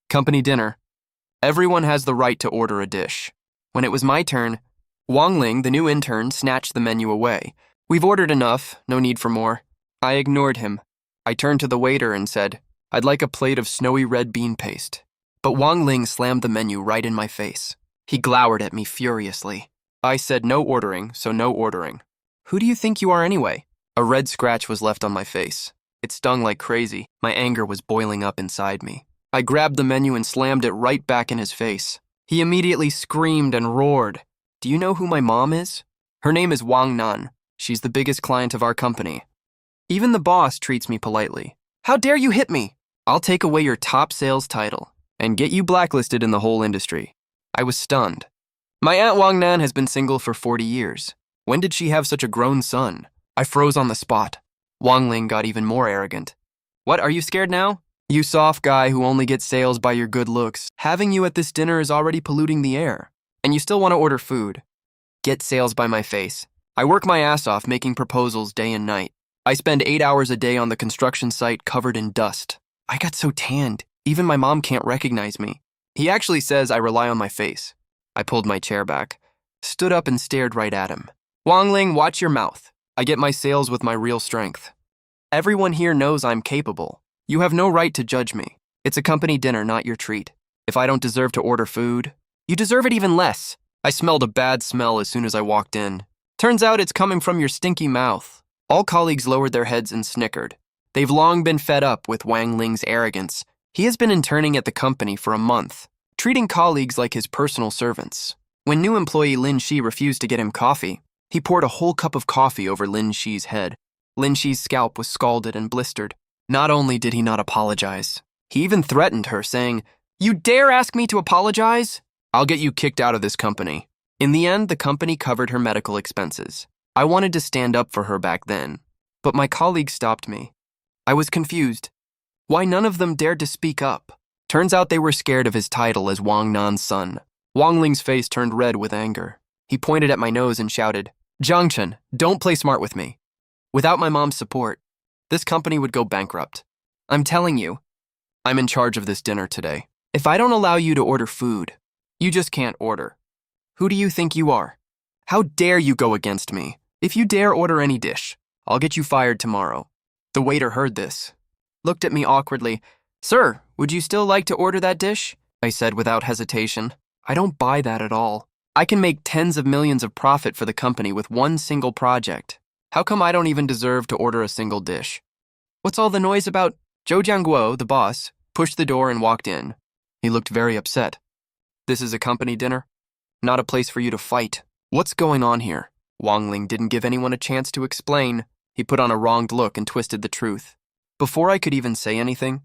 Company dinner. Everyone has the right to order a dish. When it was my turn, Wang Ling, the new intern, snatched the menu away. We've ordered enough, no need for more. I ignored him. I turned to the waiter and said, I'd like a plate of snowy red bean paste. But Wang Ling slammed the menu right in my face. He glowered at me furiously. I said no ordering, so no ordering. Who do you think you are anyway? A red scratch was left on my face. It stung like crazy. My anger was boiling up inside me. I grabbed the menu and slammed it right back in his face. He immediately screamed and roared. Do you know who my mom is? Her name is Wang Nan. She's the biggest client of our company. Even the boss treats me politely. How dare you hit me? I'll take away your top sales title and get you blacklisted in the whole industry. I was stunned. My Aunt Wang Nan has been single for 40 years. When did she have such a grown son? I froze on the spot. Wang Ling got even more arrogant. What, are you scared now? You soft guy who only gets sales by your good looks. Having you at this dinner is already polluting the air. And you still want to order food. Get sales by my face. I work my ass off making proposals day and night. I spend 8 hours a day on the construction site covered in dust. I got so tanned, even my mom can't recognize me. He actually says I rely on my face. I pulled my chair back, stood up and stared right at him. Wang Ling, watch your mouth. I get my sales with my real strength. Everyone here knows I'm capable. You have no right to judge me. It's a company dinner, not your treat. If I don't deserve to order food, you deserve it even less. I smelled a bad smell as soon as I walked in. Turns out it's coming from your stinky mouth. All colleagues lowered their heads and snickered. They've long been fed up with Wang Ling's arrogance. He has been interning at the company for a month, treating colleagues like his personal servants. When new employee Lin Shi refused to get him coffee, he poured a whole cup of coffee over Lin Shi's head. Lin Shi's scalp was scalded and blistered. Not only did he not apologize, he even threatened her, saying, You dare ask me to apologize? I'll get you kicked out of this company. In the end, the company covered her medical expenses. I wanted to stand up for her back then, but my colleagues stopped me. I was confused. Why none of them dared to speak up? Turns out they were scared of his title as Wang Nan's son. Wang Ling's face turned red with anger. He pointed at my nose and shouted, Zhang Chen, don't play smart with me. Without my mom's support, this company would go bankrupt. I'm telling you, I'm in charge of this dinner today. If I don't allow you to order food, you just can't order. Who do you think you are? How dare you go against me? If you dare order any dish, I'll get you fired tomorrow. The waiter heard this, looked at me awkwardly. Sir, would you still like to order that dish? I said without hesitation. I don't buy that at all. I can make tens of millions of profit for the company with one single project. How come I don't even deserve to order a single dish? What's all the noise about? Zhou Jiangguo, the boss, pushed the door and walked in. He looked very upset. This is a company dinner, not a place for you to fight. What's going on here? Wang Ling didn't give anyone a chance to explain. He put on a wronged look and twisted the truth. Before I could even say anything,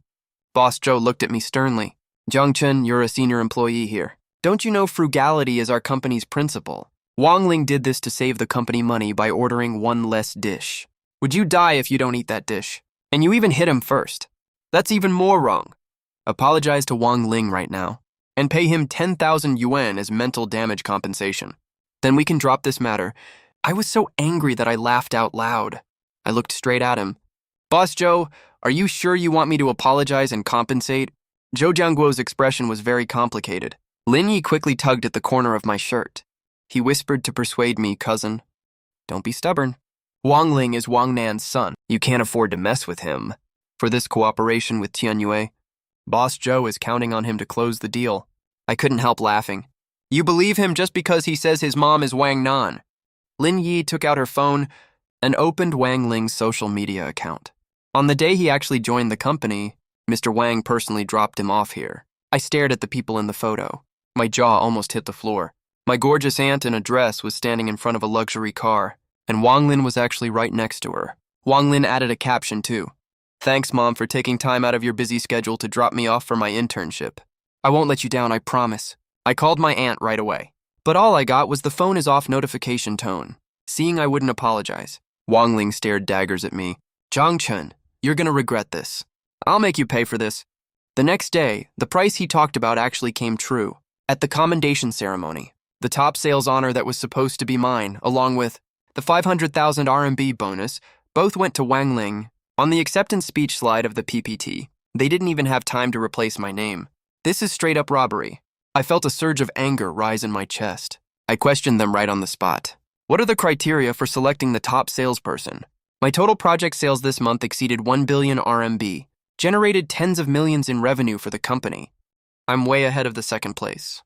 Boss Zhou looked at me sternly. Zhang Chen, you're a senior employee here. Don't you know frugality is our company's principle? Wang Ling did this to save the company money by ordering one less dish. Would you die if you don't eat that dish? And you even hit him first. That's even more wrong. Apologize to Wang Ling right now and pay him 10,000 yuan as mental damage compensation. Then we can drop this matter. I was so angry that I laughed out loud. I looked straight at him. Boss Zhou, are you sure you want me to apologize and compensate? Zhou Jiangguo's expression was very complicated. Lin Yi quickly tugged at the corner of my shirt. He whispered to persuade me, cousin. Don't be stubborn. Wang Ling is Wang Nan's son. You can't afford to mess with him. For this cooperation with Tianyue, Boss Zhou is counting on him to close the deal. I couldn't help laughing. You believe him just because he says his mom is Wang Nan. Lin Yi took out her phone and opened Wang Ling's social media account. On the day he actually joined the company, Mr. Wang personally dropped him off here. I stared at the people in the photo. My jaw almost hit the floor. My gorgeous aunt in a dress was standing in front of a luxury car, and Wang Lin was actually right next to her. Wang Lin added a caption too. Thanks, Mom, for taking time out of your busy schedule to drop me off for my internship. I won't let you down, I promise. I called my aunt right away. But all I got was the phone is off notification tone. Seeing I wouldn't apologize, Wang Ling stared daggers at me. Zhang Chen, you're gonna regret this. I'll make you pay for this. The next day, the price he talked about actually came true. At the commendation ceremony, the top sales honor that was supposed to be mine, along with the 500,000 RMB bonus, both went to Wang Ling. On the acceptance speech slide of the PPT, they didn't even have time to replace my name. This is straight up robbery. I felt a surge of anger rise in my chest. I questioned them right on the spot. What are the criteria for selecting the top salesperson? My total project sales this month exceeded 1 billion RMB, generated tens of millions in revenue for the company. I'm way ahead of the second place,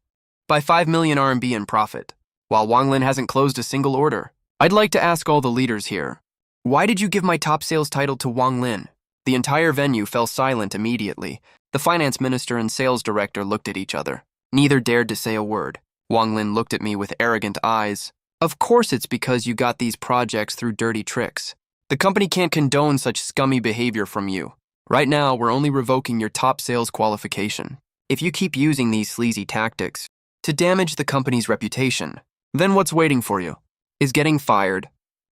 by 5 million RMB in profit, while Wang Lin hasn't closed a single order. I'd like to ask all the leaders here, why did you give my top sales title to Wang Lin? The entire venue fell silent immediately. The finance minister and sales director looked at each other. Neither dared to say a word. Wang Lin looked at me with arrogant eyes. Of course it's because you got these projects through dirty tricks. The company can't condone such scummy behavior from you. Right now, we're only revoking your top sales qualification. If you keep using these sleazy tactics to damage the company's reputation, then what's waiting for you? Is getting fired.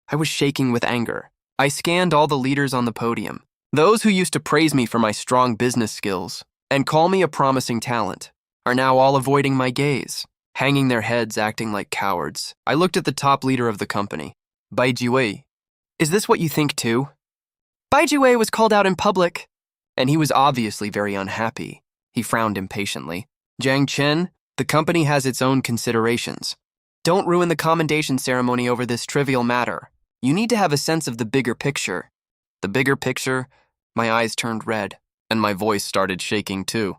I was shaking with anger. I scanned all the leaders on the podium. Those who used to praise me for my strong business skills and call me a promising talent are now all avoiding my gaze, hanging their heads, acting like cowards. I looked at the top leader of the company, Bai Jiwei. Is this what you think too? Bai Jiwei was called out in public, and he was obviously very unhappy. He frowned impatiently. Jiang Chen, the company has its own considerations. Don't ruin the commendation ceremony over this trivial matter. You need to have a sense of the bigger picture. The bigger picture? My eyes turned red, and my voice started shaking too.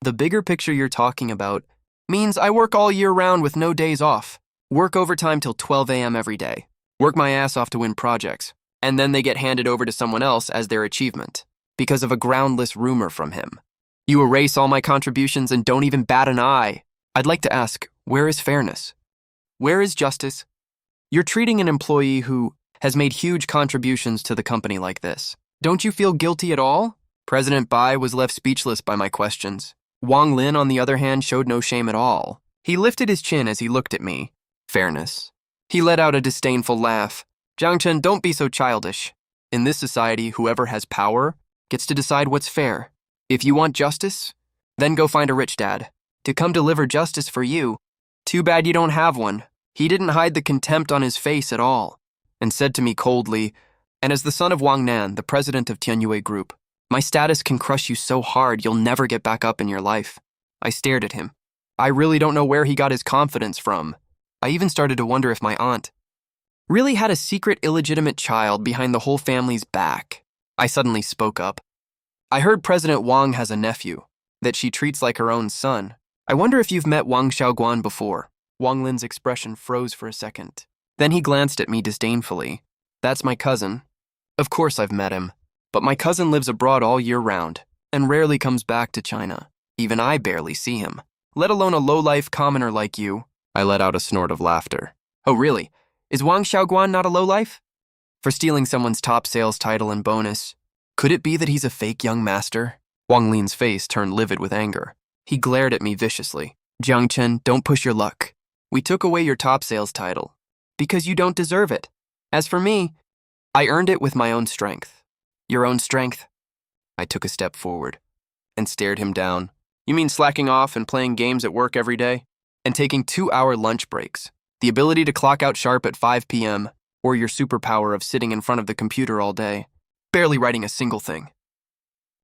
The bigger picture you're talking about means I work all year round with no days off. Work overtime till 12 a.m. every day. Work my ass off to win projects. And then they get handed over to someone else as their achievement, because of a groundless rumor from him. You erase all my contributions and don't even bat an eye. I'd like to ask, where is fairness? Where is justice? You're treating an employee who has made huge contributions to the company like this. Don't you feel guilty at all? President Bai was left speechless by my questions. Wang Lin, on the other hand, showed no shame at all. He lifted his chin as he looked at me. Fairness. He let out a disdainful laugh. Jiang Chen, don't be so childish. In this society, whoever has power gets to decide what's fair. If you want justice, then go find a rich dad to come deliver justice for you. Too bad you don't have one. He didn't hide the contempt on his face at all, and said to me coldly, and as the son of Wang Nan, the president of Tianyue Group, my status can crush you so hard you'll never get back up in your life. I stared at him. I really don't know where he got his confidence from. I even started to wonder if my aunt really had a secret illegitimate child behind the whole family's back. I suddenly spoke up. I heard President Wang has a nephew that she treats like her own son. I wonder if you've met Wang Xiaoguan before. Wang Lin's expression froze for a second. Then he glanced at me disdainfully. That's my cousin. Of course I've met him, but my cousin lives abroad all year round and rarely comes back to China. Even I barely see him, let alone a low-life commoner like you. I let out a snort of laughter. Oh, really? Is Wang Xiaoguan not a lowlife? For stealing someone's top sales title and bonus, could it be that he's a fake young master? Wang Lin's face turned livid with anger. He glared at me viciously. Jiang Chen, don't push your luck. We took away your top sales title because you don't deserve it. As for me, I earned it with my own strength. Your own strength? I took a step forward and stared him down. You mean slacking off and playing games at work every day? And taking 2-hour lunch breaks? The ability to clock out sharp at 5 p.m., or your superpower of sitting in front of the computer all day, barely writing a single thing,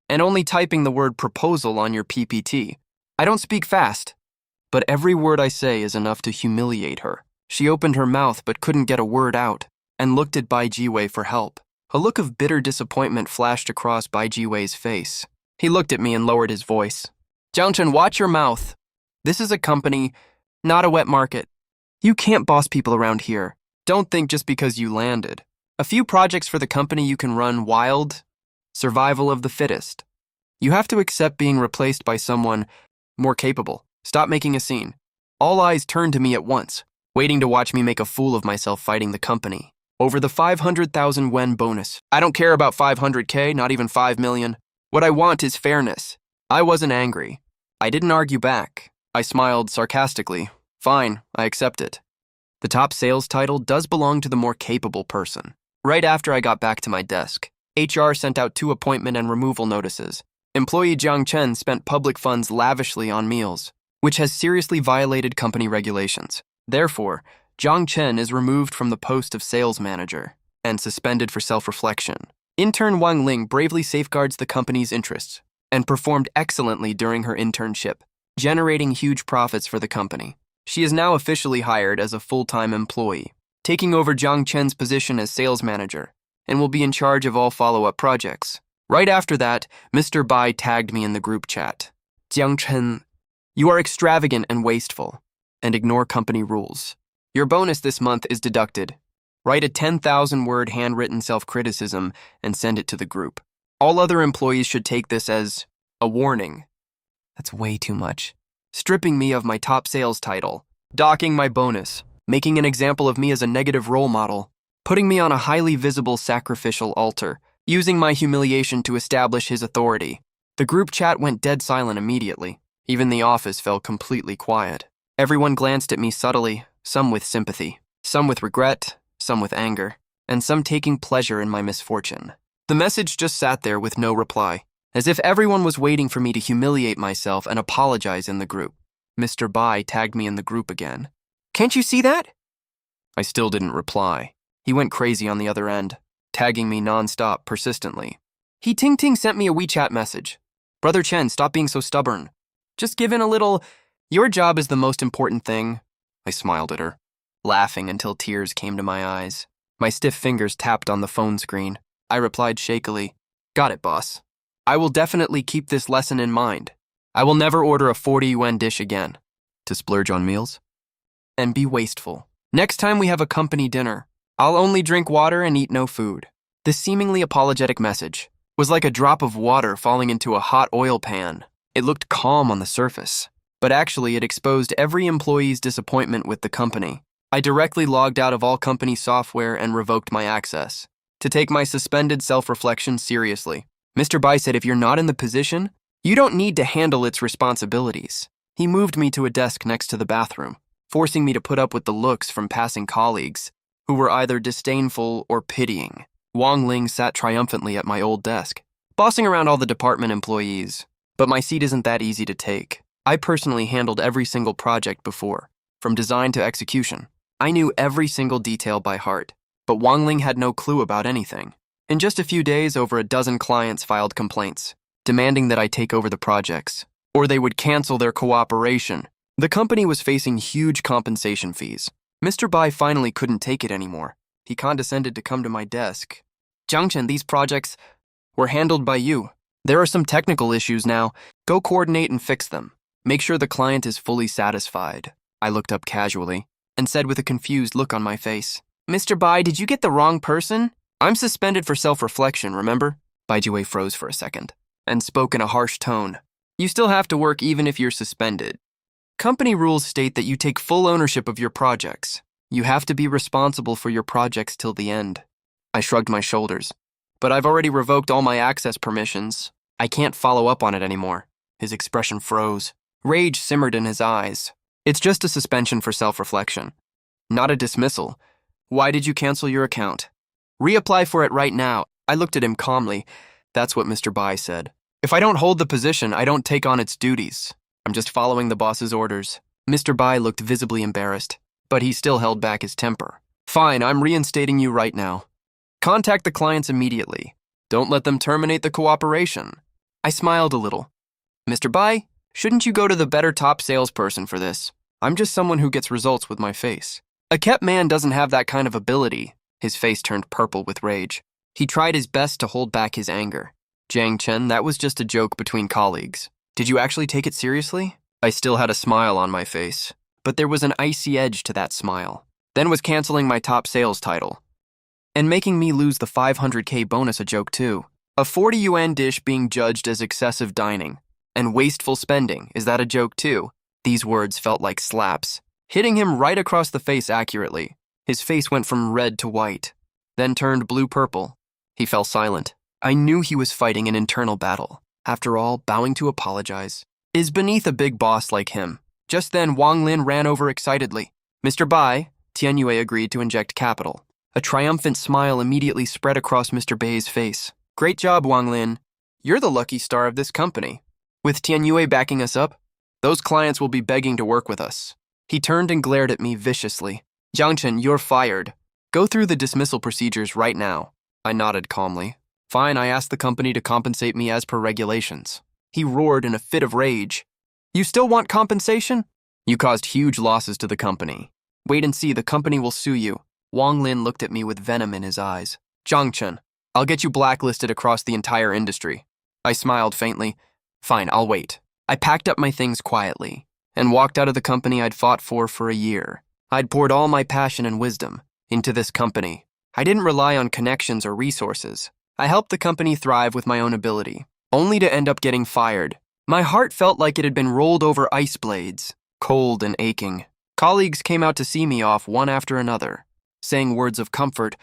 and only typing the word proposal on your PPT. I don't speak fast, but every word I say is enough to humiliate her. She opened her mouth but couldn't get a word out, and looked at Bai Jiwei for help. A look of bitter disappointment flashed across Bai Jiwei's face. He looked at me and lowered his voice. Jiang Chen, watch your mouth. This is a company, not a wet market. You can't boss people around here. Don't think just because you landed a few projects for the company you can run wild. Survival of the fittest. You have to accept being replaced by someone more capable. Stop making a scene. All eyes turned to me at once, waiting to watch me make a fool of myself fighting the company over the 500,000 yuan bonus. I don't care about 500K, not even 5 million. What I want is fairness. I wasn't angry. I didn't argue back. I smiled sarcastically. Fine, I accept it. The top sales title does belong to the more capable person. Right after I got back to my desk, HR sent out 2 appointment and removal notices. Employee Jiang Chen spent public funds lavishly on meals, which has seriously violated company regulations. Therefore, Jiang Chen is removed from the post of sales manager and suspended for self-reflection. Intern Wang Ling bravely safeguards the company's interests and performed excellently during her internship, generating huge profits for the company. She is now officially hired as a full-time employee, taking over Jiang Chen's position as sales manager, and will be in charge of all follow-up projects. Right after that, Mr. Bai tagged me in the group chat. Jiang Chen, you are extravagant and wasteful, and ignore company rules. Your bonus this month is deducted. Write a 10,000-word handwritten self-criticism and send it to the group. All other employees should take this as a warning. That's way too much. Stripping me of my top sales title, docking my bonus, making an example of me as a negative role model, putting me on a highly visible sacrificial altar, using my humiliation to establish his authority. The group chat went dead silent immediately. Even the office fell completely quiet. Everyone glanced at me subtly, some with sympathy, some with regret, some with anger, and some taking pleasure in my misfortune. The message just sat there with no reply, as if everyone was waiting for me to humiliate myself and apologize in the group. Mr. Bai tagged me in the group again. Can't you see that? I still didn't reply. He went crazy on the other end, tagging me nonstop, persistently. He ting sent me a WeChat message. Brother Chen, stop being so stubborn. Just give in a little. Your job is the most important thing. I smiled at her, laughing until tears came to my eyes. My stiff fingers tapped on the phone screen. I replied shakily, Got it, boss. I will definitely keep this lesson in mind. I will never order a 40 yuan dish again. To splurge on meals? And be wasteful. Next time we have a company dinner, I'll only drink water and eat no food. This seemingly apologetic message was like a drop of water falling into a hot oil pan. It looked calm on the surface, but actually it exposed every employee's disappointment with the company. I directly logged out of all company software and revoked my access. To take my suspended self-reflection seriously, Mr. Bai said if you're not in the position, you don't need to handle its responsibilities. He moved me to a desk next to the bathroom, forcing me to put up with the looks from passing colleagues, who were either disdainful or pitying. Wang Ling sat triumphantly at my old desk, bossing around all the department employees. But my seat isn't that easy to take. I personally handled every single project before, from design to execution. I knew every single detail by heart, but Wang Ling had no clue about anything. In just a few days, over a dozen clients filed complaints, demanding that I take over the projects, or they would cancel their cooperation. The company was facing huge compensation fees. Mr. Bai finally couldn't take it anymore. He condescended to come to my desk. Jiang Chen, these projects were handled by you. There are some technical issues now. Go coordinate and fix them. Make sure the client is fully satisfied. I looked up casually and said with a confused look on my face, Mr. Bai, did you get the wrong person? I'm suspended for self-reflection, remember? Bai Jue froze for a second and spoke in a harsh tone. You still have to work even if you're suspended. Company rules state that you take full ownership of your projects. You have to be responsible for your projects till the end. I shrugged my shoulders. But I've already revoked all my access permissions. I can't follow up on it anymore. His expression froze. Rage simmered in his eyes. It's just a suspension for self-reflection, not a dismissal. Why did you cancel your account? Reapply for it right now. I looked at him calmly. That's what Mr. Bai said. If I don't hold the position, I don't take on its duties. I'm just following the boss's orders. Mr. Bai looked visibly embarrassed, but he still held back his temper. Fine, I'm reinstating you right now. Contact the clients immediately. Don't let them terminate the cooperation. I smiled a little. Mr. Bai, shouldn't you go to the better top salesperson for this? I'm just someone who gets results with my face. A kept man doesn't have that kind of ability. His face turned purple with rage. He tried his best to hold back his anger. Jiang Chen, that was just a joke between colleagues. Did you actually take it seriously? I still had a smile on my face, but there was an icy edge to that smile. Then was canceling my top sales title. And making me lose the 500k bonus a joke too. A 40 yuan dish being judged as excessive dining. And wasteful spending, is that a joke too? These words felt like slaps, hitting him right across the face accurately. His face went from red to white, then turned blue-purple. He fell silent. I knew he was fighting an internal battle. After all, bowing to apologize is beneath a big boss like him. Just then, Wang Lin ran over excitedly. Mr. Bai, Tian Yue agreed to inject capital. A triumphant smile immediately spread across Mr. Bai's face. Great job, Wang Lin. You're the lucky star of this company. With Tian Yue backing us up, those clients will be begging to work with us. He turned and glared at me viciously. Jiang Chen, you're fired. Go through the dismissal procedures right now. I nodded calmly. Fine, I asked the company to compensate me as per regulations. He roared in a fit of rage. You still want compensation? You caused huge losses to the company. Wait and see, the company will sue you. Wang Lin looked at me with venom in his eyes. Zhang, I'll get you blacklisted across the entire industry. I smiled faintly. Fine, I'll wait. I packed up my things quietly and walked out of the company I'd fought for a year. I'd poured all my passion and wisdom into this company. I didn't rely on connections or resources. I helped the company thrive with my own ability, only to end up getting fired. My heart felt like it had been rolled over ice blades, cold and aching. Colleagues came out to see me off one after another, saying words of comfort.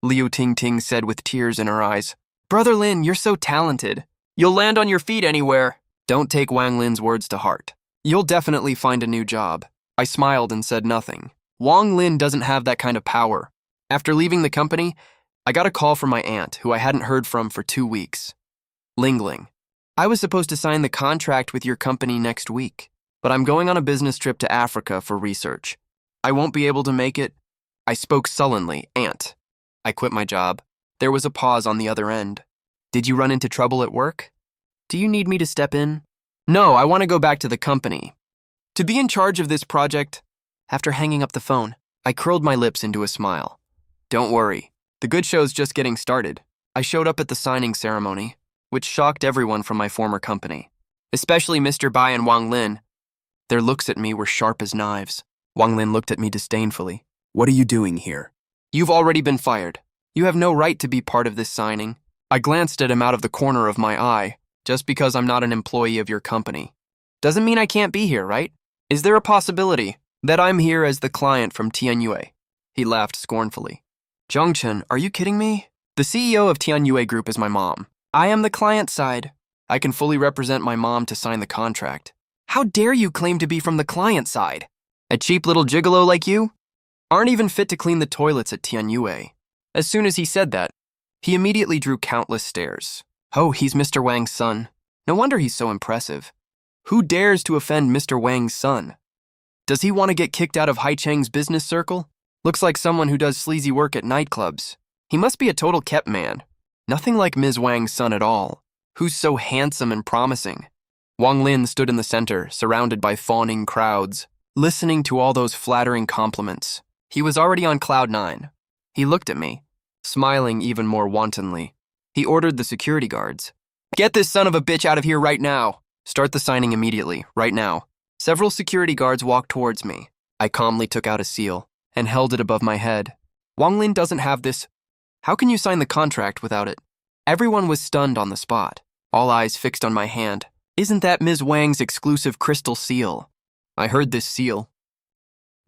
Liu Tingting said with tears in her eyes, Brother Lin, you're so talented. You'll land on your feet anywhere. Don't take Wang Lin's words to heart. You'll definitely find a new job. I smiled and said nothing. Wang Lin doesn't have that kind of power. After leaving the company, I got a call from my aunt, who I hadn't heard from for 2 weeks. Ling, I was supposed to sign the contract with your company next week, but I'm going on a business trip to Africa for research. I won't be able to make it. I spoke sullenly. Aunt. I quit my job. There was a pause on the other end. Did you run into trouble at work? Do you need me to step in? No, I want to go back to the company. To be in charge of this project. After hanging up the phone, I curled my lips into a smile. Don't worry. The good show's just getting started. I showed up at the signing ceremony, which shocked everyone from my former company, especially Mr. Bai and Wang Lin. Their looks at me were sharp as knives. Wang Lin looked at me disdainfully. What are you doing here? You've already been fired. You have no right to be part of this signing. I glanced at him out of the corner of my eye. Just because I'm not an employee of your company doesn't mean I can't be here, right? Is there a possibility that I'm here as the client from Tianyue? He laughed scornfully. Zhang, are you kidding me? The CEO of Tianyue Group is my mom. I am the client side. I can fully represent my mom to sign the contract. How dare you claim to be from the client side? A cheap little gigolo like you? Aren't even fit to clean the toilets at Tianyue. As soon as he said that, he immediately drew countless stares. Oh, he's Mr. Wang's son. No wonder he's so impressive. Who dares to offend Mr. Wang's son? Does he want to get kicked out of Hai Cheng's business circle? Looks like someone who does sleazy work at nightclubs. He must be a total kept man. Nothing like Ms. Wang's son at all. Who's so handsome and promising? Wang Lin stood in the center, surrounded by fawning crowds, listening to all those flattering compliments. He was already on cloud 9. He looked at me, smiling even more wantonly. He ordered the security guards. Get this son of a bitch out of here right now. Start the signing immediately, right now. Several security guards walked towards me. I calmly took out a seal and held it above my head. Wang Lin doesn't have this. How can you sign the contract without it? Everyone was stunned on the spot, all eyes fixed on my hand. Isn't that Ms. Wang's exclusive crystal seal? I heard this seal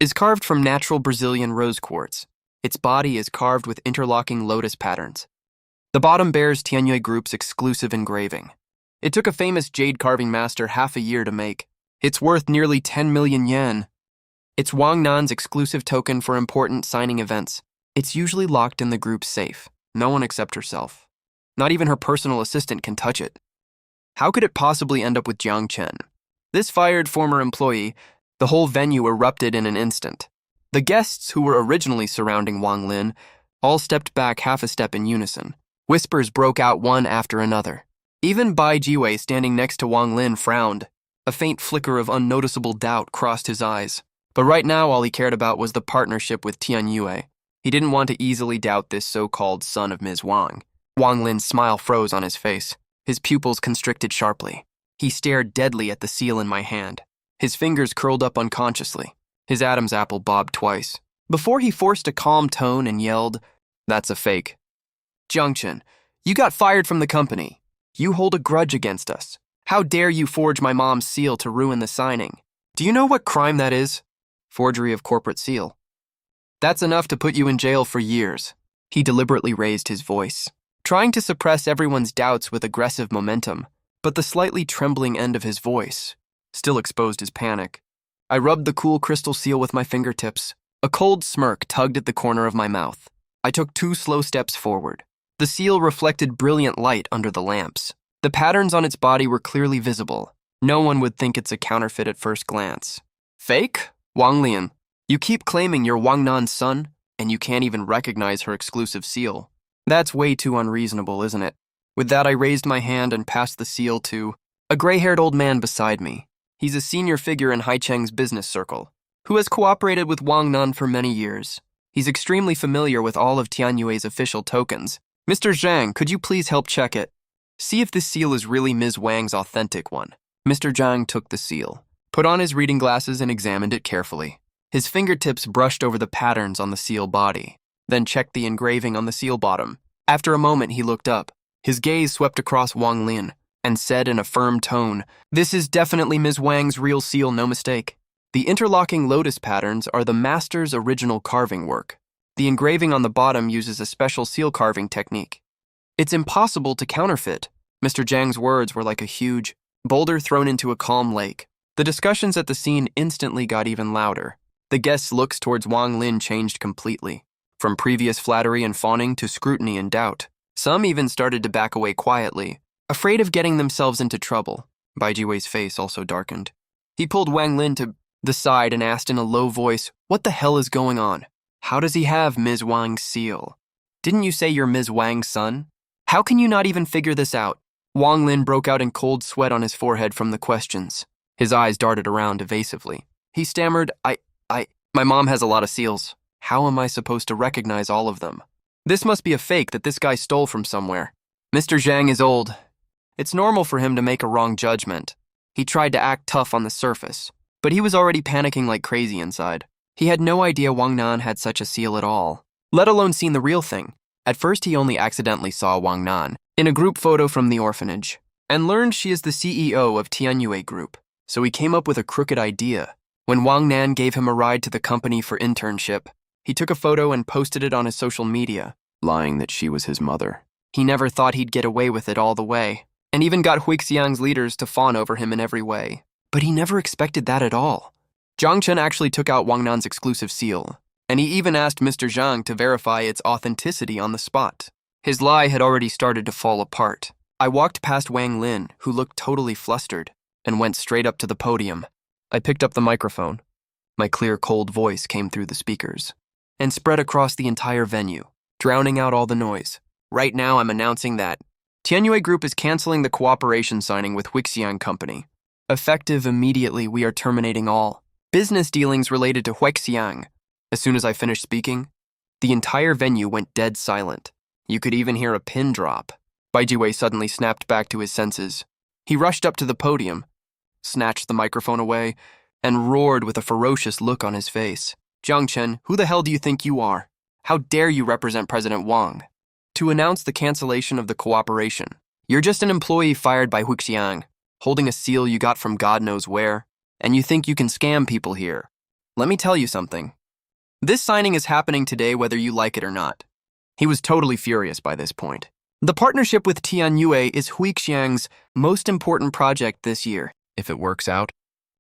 is carved from natural Brazilian rose quartz. Its body is carved with interlocking lotus patterns. The bottom bears Tianyue Group's exclusive engraving. It took a famous jade carving master half a year to make. It's worth nearly 10 million yen. It's Wang Nan's exclusive token for important signing events. It's usually locked in the group's safe. No one except herself. Not even her personal assistant can touch it. How could it possibly end up with Jiang Chen? This fired former employee, the whole venue erupted in an instant. The guests who were originally surrounding Wang Lin all stepped back half a step in unison. Whispers broke out one after another. Even Bai Jiwei, standing next to Wang Lin, frowned. A faint flicker of unnoticeable doubt crossed his eyes. But right now all he cared about was the partnership with Tianyue. He didn't want to easily doubt this so-called son of Ms. Wang. Wang Lin's smile froze on his face. His pupils constricted sharply. He stared deadly at the seal in my hand. His fingers curled up unconsciously. His Adam's apple bobbed twice. Before he forced a calm tone and yelled, "That's a fake. Zhang, you got fired from the company. You hold a grudge against us. How dare you forge my mom's seal to ruin the signing? Do you know what crime that is? Forgery of corporate seal. That's enough to put you in jail for years." He deliberately raised his voice, trying to suppress everyone's doubts with aggressive momentum, but the slightly trembling end of his voice still exposed his panic. I rubbed the cool crystal seal with my fingertips. A cold smirk tugged at the corner of my mouth. I took 2 slow steps forward. The seal reflected brilliant light under the lamps. The patterns on its body were clearly visible. No one would think it's a counterfeit at first glance. Fake? Wang Lin, you keep claiming you're Wang Nan's son, and you can't even recognize her exclusive seal. That's way too unreasonable, isn't it? With that, I raised my hand and passed the seal to A gray-haired old man beside me. He's a senior figure in Haicheng's business circle, who has cooperated with Wang Nan for many years. He's extremely familiar with all of Tianyue's official tokens. Mr. Zhang, could you please help check it? See if this seal is really Ms. Wang's authentic one. Mr. Zhang took the seal, put on his reading glasses and examined it carefully. His fingertips brushed over the patterns on the seal body, then checked the engraving on the seal bottom. After a moment, he looked up. His gaze swept across Wang Lin and said in a firm tone, "This is definitely Ms. Wang's real seal, no mistake. The interlocking lotus patterns are the master's original carving work. The engraving on the bottom uses a special seal carving technique. It's impossible to counterfeit." Mr. Zhang's words were like a huge boulder thrown into a calm lake. The discussions at the scene instantly got even louder. The guests' looks towards Wang Lin changed completely, from previous flattery and fawning to scrutiny and doubt. Some even started to back away quietly, afraid of getting themselves into trouble. Bai Jiwei's face also darkened. He pulled Wang Lin to the side and asked in a low voice, "What the hell is going on? How does he have Ms. Wang's seal? Didn't you say you're Ms. Wang's son? How can you not even figure this out?" Wang Lin broke out in cold sweat on his forehead from the questions. His eyes darted around evasively. He stammered, My mom has a lot of seals. How am I supposed to recognize all of them? This must be a fake that this guy stole from somewhere. Mr. Zhang is old. It's normal for him to make a wrong judgment. He tried to act tough on the surface, but he was already panicking like crazy inside. He had no idea Wang Nan had such a seal at all, let alone seen the real thing. At first, he only accidentally saw Wang Nan in a group photo from the orphanage, and learned she is the CEO of Tianyue Group, so he came up with a crooked idea. When Wang Nan gave him a ride to the company for internship, he took a photo and posted it on his social media, lying that she was his mother. He never thought he'd get away with it all the way, and even got Huixiang's leaders to fawn over him in every way. But he never expected that at all. Zhang Chen actually took out Wang Nan's exclusive seal, and he even asked Mr. Zhang to verify its authenticity on the spot. His lie had already started to fall apart. I walked past Wang Lin, who looked totally flustered, and went straight up to the podium. I picked up the microphone. My clear, cold voice came through the speakers and spread across the entire venue, drowning out all the noise. Right now, I'm announcing that Tianyue Group is canceling the cooperation signing with Huixiang Company. Effective immediately, we are terminating all business dealings related to Huixiang. As soon as I finished speaking, the entire venue went dead silent. You could even hear a pin drop. Bai Jiwei suddenly snapped back to his senses. He rushed up to the podium, snatched the microphone away, and roared with a ferocious look on his face. "Zhang Chen, who the hell do you think you are? How dare you represent President Wang? To announce the cancellation of the cooperation. You're just an employee fired by Huixiang, holding a seal you got from God knows where, and you think you can scam people here. Let me tell you something. This signing is happening today whether you like it or not." He was totally furious by this point. The partnership with Tianyue is Huixiang's most important project this year. If it works out,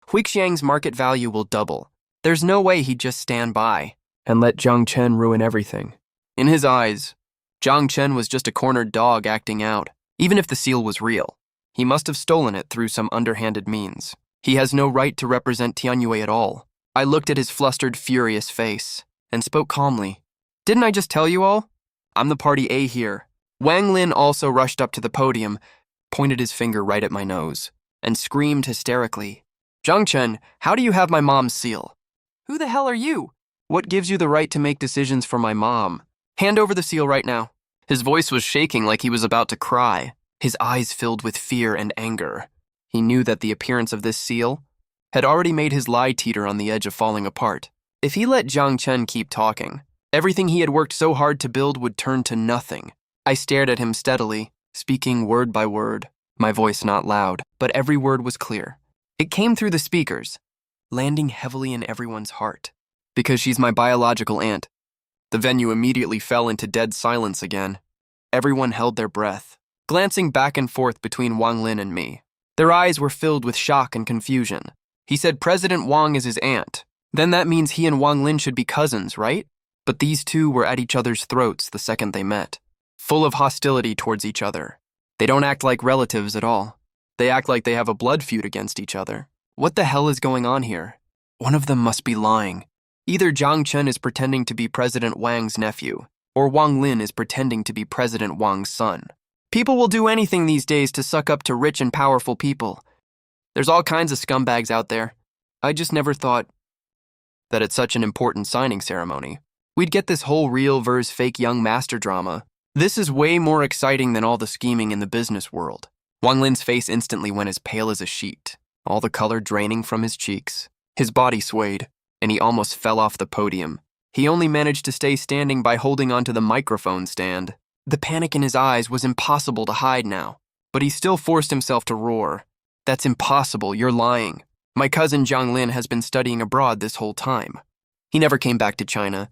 Huixiang's market value will double. There's no way he'd just stand by and let Zhang Chen ruin everything. In his eyes, Zhang Chen was just a cornered dog acting out. Even if the seal was real, he must have stolen it through some underhanded means. He has no right to represent Tianyue at all. I looked at his flustered, furious face and spoke calmly. "Didn't I just tell you all? I'm the party A here." Wang Lin also rushed up to the podium, pointed his finger right at my nose, and screamed hysterically, "Zhang Chen, how do you have my mom's seal? Who the hell are you? What gives you the right to make decisions for my mom? Hand over the seal right now." His voice was shaking like he was about to cry, his eyes filled with fear and anger. He knew that the appearance of this seal had already made his lie teeter on the edge of falling apart. If he let Zhang Chen keep talking, everything he had worked so hard to build would turn to nothing. I stared at him steadily, speaking word by word, my voice not loud, but every word was clear. It came through the speakers, landing heavily in everyone's heart. Because she's my biological aunt. The venue immediately fell into dead silence again. Everyone held their breath, glancing back and forth between Wang Lin and me. Their eyes were filled with shock and confusion. He said President Wang is his aunt. Then that means he and Wang Lin should be cousins, right? But these two were at each other's throats the second they met, full of hostility towards each other. They don't act like relatives at all. They act like they have a blood feud against each other. What the hell is going on here? One of them must be lying. Either Zhang Chen is pretending to be President Wang's nephew, or Wang Lin is pretending to be President Wang's son. People will do anything these days to suck up to rich and powerful people. There's all kinds of scumbags out there. I just never thought that at such an important signing ceremony, we'd get this whole real versus fake young master drama. This is way more exciting than all the scheming in the business world. Wang Lin's face instantly went as pale as a sheet, all the color draining from his cheeks. His body swayed, and he almost fell off the podium. He only managed to stay standing by holding onto the microphone stand. The panic in his eyes was impossible to hide now, but he still forced himself to roar. That's impossible, you're lying. My cousin Jiang Lin has been studying abroad this whole time. He never came back to China.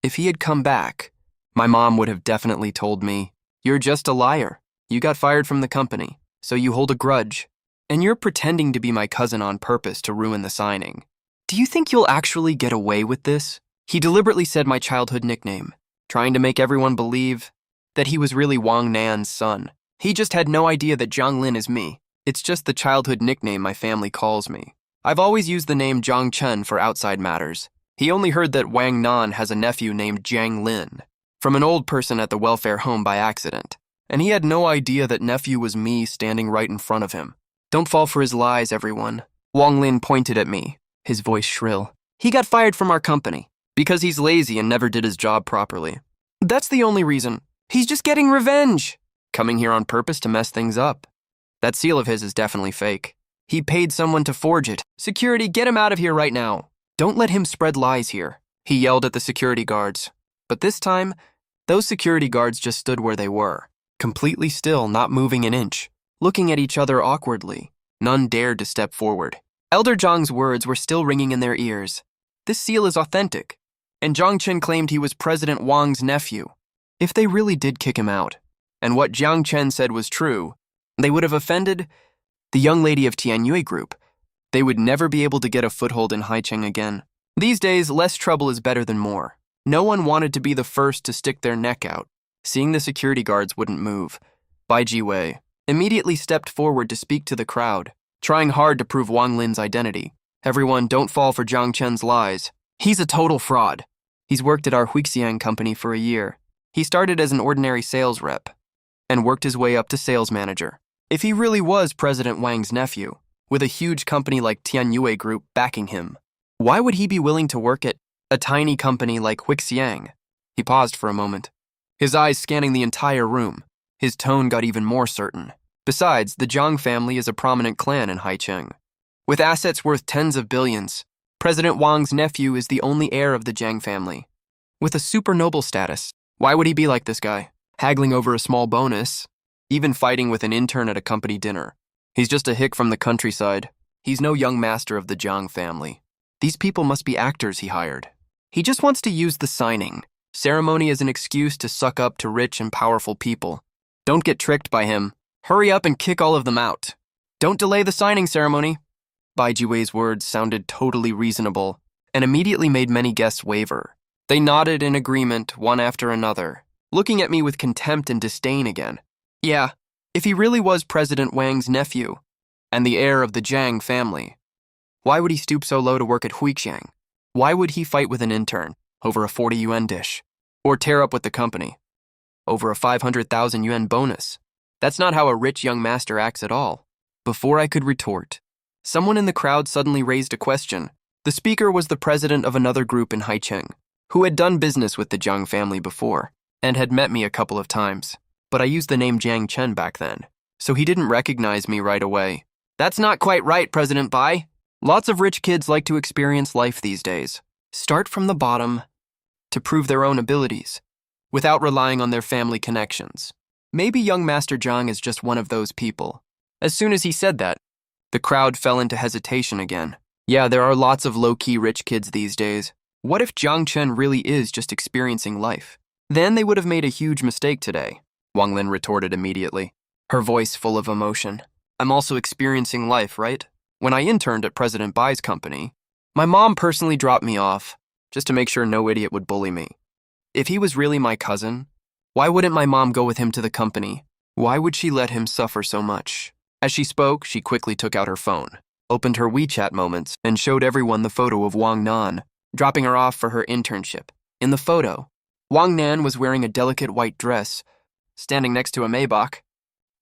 If he had come back, my mom would have definitely told me, "You're just a liar. You got fired from the company, so you hold a grudge. And you're pretending to be my cousin on purpose to ruin the signing. Do you think you'll actually get away with this?" He deliberately said my childhood nickname, trying to make everyone believe that he was really Wang Nan's son. He just had no idea that Jiang Lin is me. It's just the childhood nickname my family calls me. I've always used the name Jiang Chen for outside matters. He only heard that Wang Nan has a nephew named Jiang Lin from an old person at the welfare home by accident, and he had no idea that nephew was me standing right in front of him. Don't fall for his lies, everyone. Wang Lin pointed at me, his voice shrill. He got fired from our company because he's lazy and never did his job properly. That's the only reason. He's just getting revenge. Coming here on purpose to mess things up. That seal of his is definitely fake. He paid someone to forge it. Security, get him out of here right now. Don't let him spread lies here. He yelled at the security guards. But this time, those security guards just stood where they were, completely still, not moving an inch, looking at each other awkwardly. None dared to step forward. Elder Zhang's words were still ringing in their ears. This seal is authentic, and Jiang Chen claimed he was President Wang's nephew. If they really did kick him out, and what Jiang Chen said was true, they would have offended the young lady of Tianyue Group. They would never be able to get a foothold in Haicheng again. These days, less trouble is better than more. No one wanted to be the first to stick their neck out. Seeing the security guards wouldn't move, Bai Jiwei immediately stepped forward to speak to the crowd, trying hard to prove Wang Lin's identity. Everyone, don't fall for Jiang Chen's lies. He's a total fraud. He's worked at our Huixiang company for a year. He started as an ordinary sales rep and worked his way up to sales manager. If he really was President Wang's nephew, with a huge company like Tianyue Group backing him, why would he be willing to work at a tiny company like Huixiang? He paused for a moment, his eyes scanning the entire room. His tone got even more certain. Besides, the Zhang family is a prominent clan in Haicheng. With assets worth tens of billions, President Wang's nephew is the only heir of the Zhang family. With a super noble status, why would he be like this guy? Haggling over a small bonus, even fighting with an intern at a company dinner. He's just a hick from the countryside. He's no young master of the Zhang family. These people must be actors he hired. He just wants to use the signing ceremony as an excuse to suck up to rich and powerful people. Don't get tricked by him. Hurry up and kick all of them out. Don't delay the signing ceremony. Bai Jiwei's words sounded totally reasonable and immediately made many guests waver. They nodded in agreement, one after another, looking at me with contempt and disdain again. Yeah, if he really was President Wang's nephew and the heir of the Zhang family, why would he stoop so low to work at Huixiang? Why would he fight with an intern over a 40 yuan dish? Or tear up with the company over a 500,000 yuan bonus? That's not how a rich young master acts at all. Before I could retort, someone in the crowd suddenly raised a question. The speaker was the president of another group in Haicheng, who had done business with the Zhang family before and had met me a couple of times. But I used the name Jiang Chen back then, so he didn't recognize me right away. That's not quite right, President Bai. Lots of rich kids like to experience life these days. Start from the bottom to prove their own abilities, without relying on their family connections. Maybe young Master Zhang is just one of those people. As soon as he said that, the crowd fell into hesitation again. Yeah, there are lots of low-key rich kids these days. What if Jiang Chen really is just experiencing life? Then they would have made a huge mistake today, Wang Lin retorted immediately, her voice full of emotion. I'm also experiencing life, right? When I interned at President Bai's company, my mom personally dropped me off, just to make sure no idiot would bully me. If he was really my cousin, why wouldn't my mom go with him to the company? Why would she let him suffer so much? As she spoke, she quickly took out her phone, opened her WeChat moments, and showed everyone the photo of Wang Nan, dropping her off for her internship. In the photo, Wang Nan was wearing a delicate white dress standing next to a Maybach.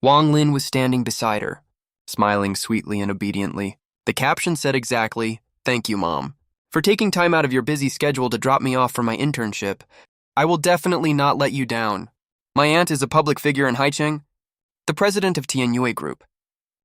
Wang Lin was standing beside her, smiling sweetly and obediently. The caption said exactly, "Thank you, Mom, for taking time out of your busy schedule to drop me off for my internship. I will definitely not let you down. My aunt is a public figure in Haicheng, the president of Tianyue Group.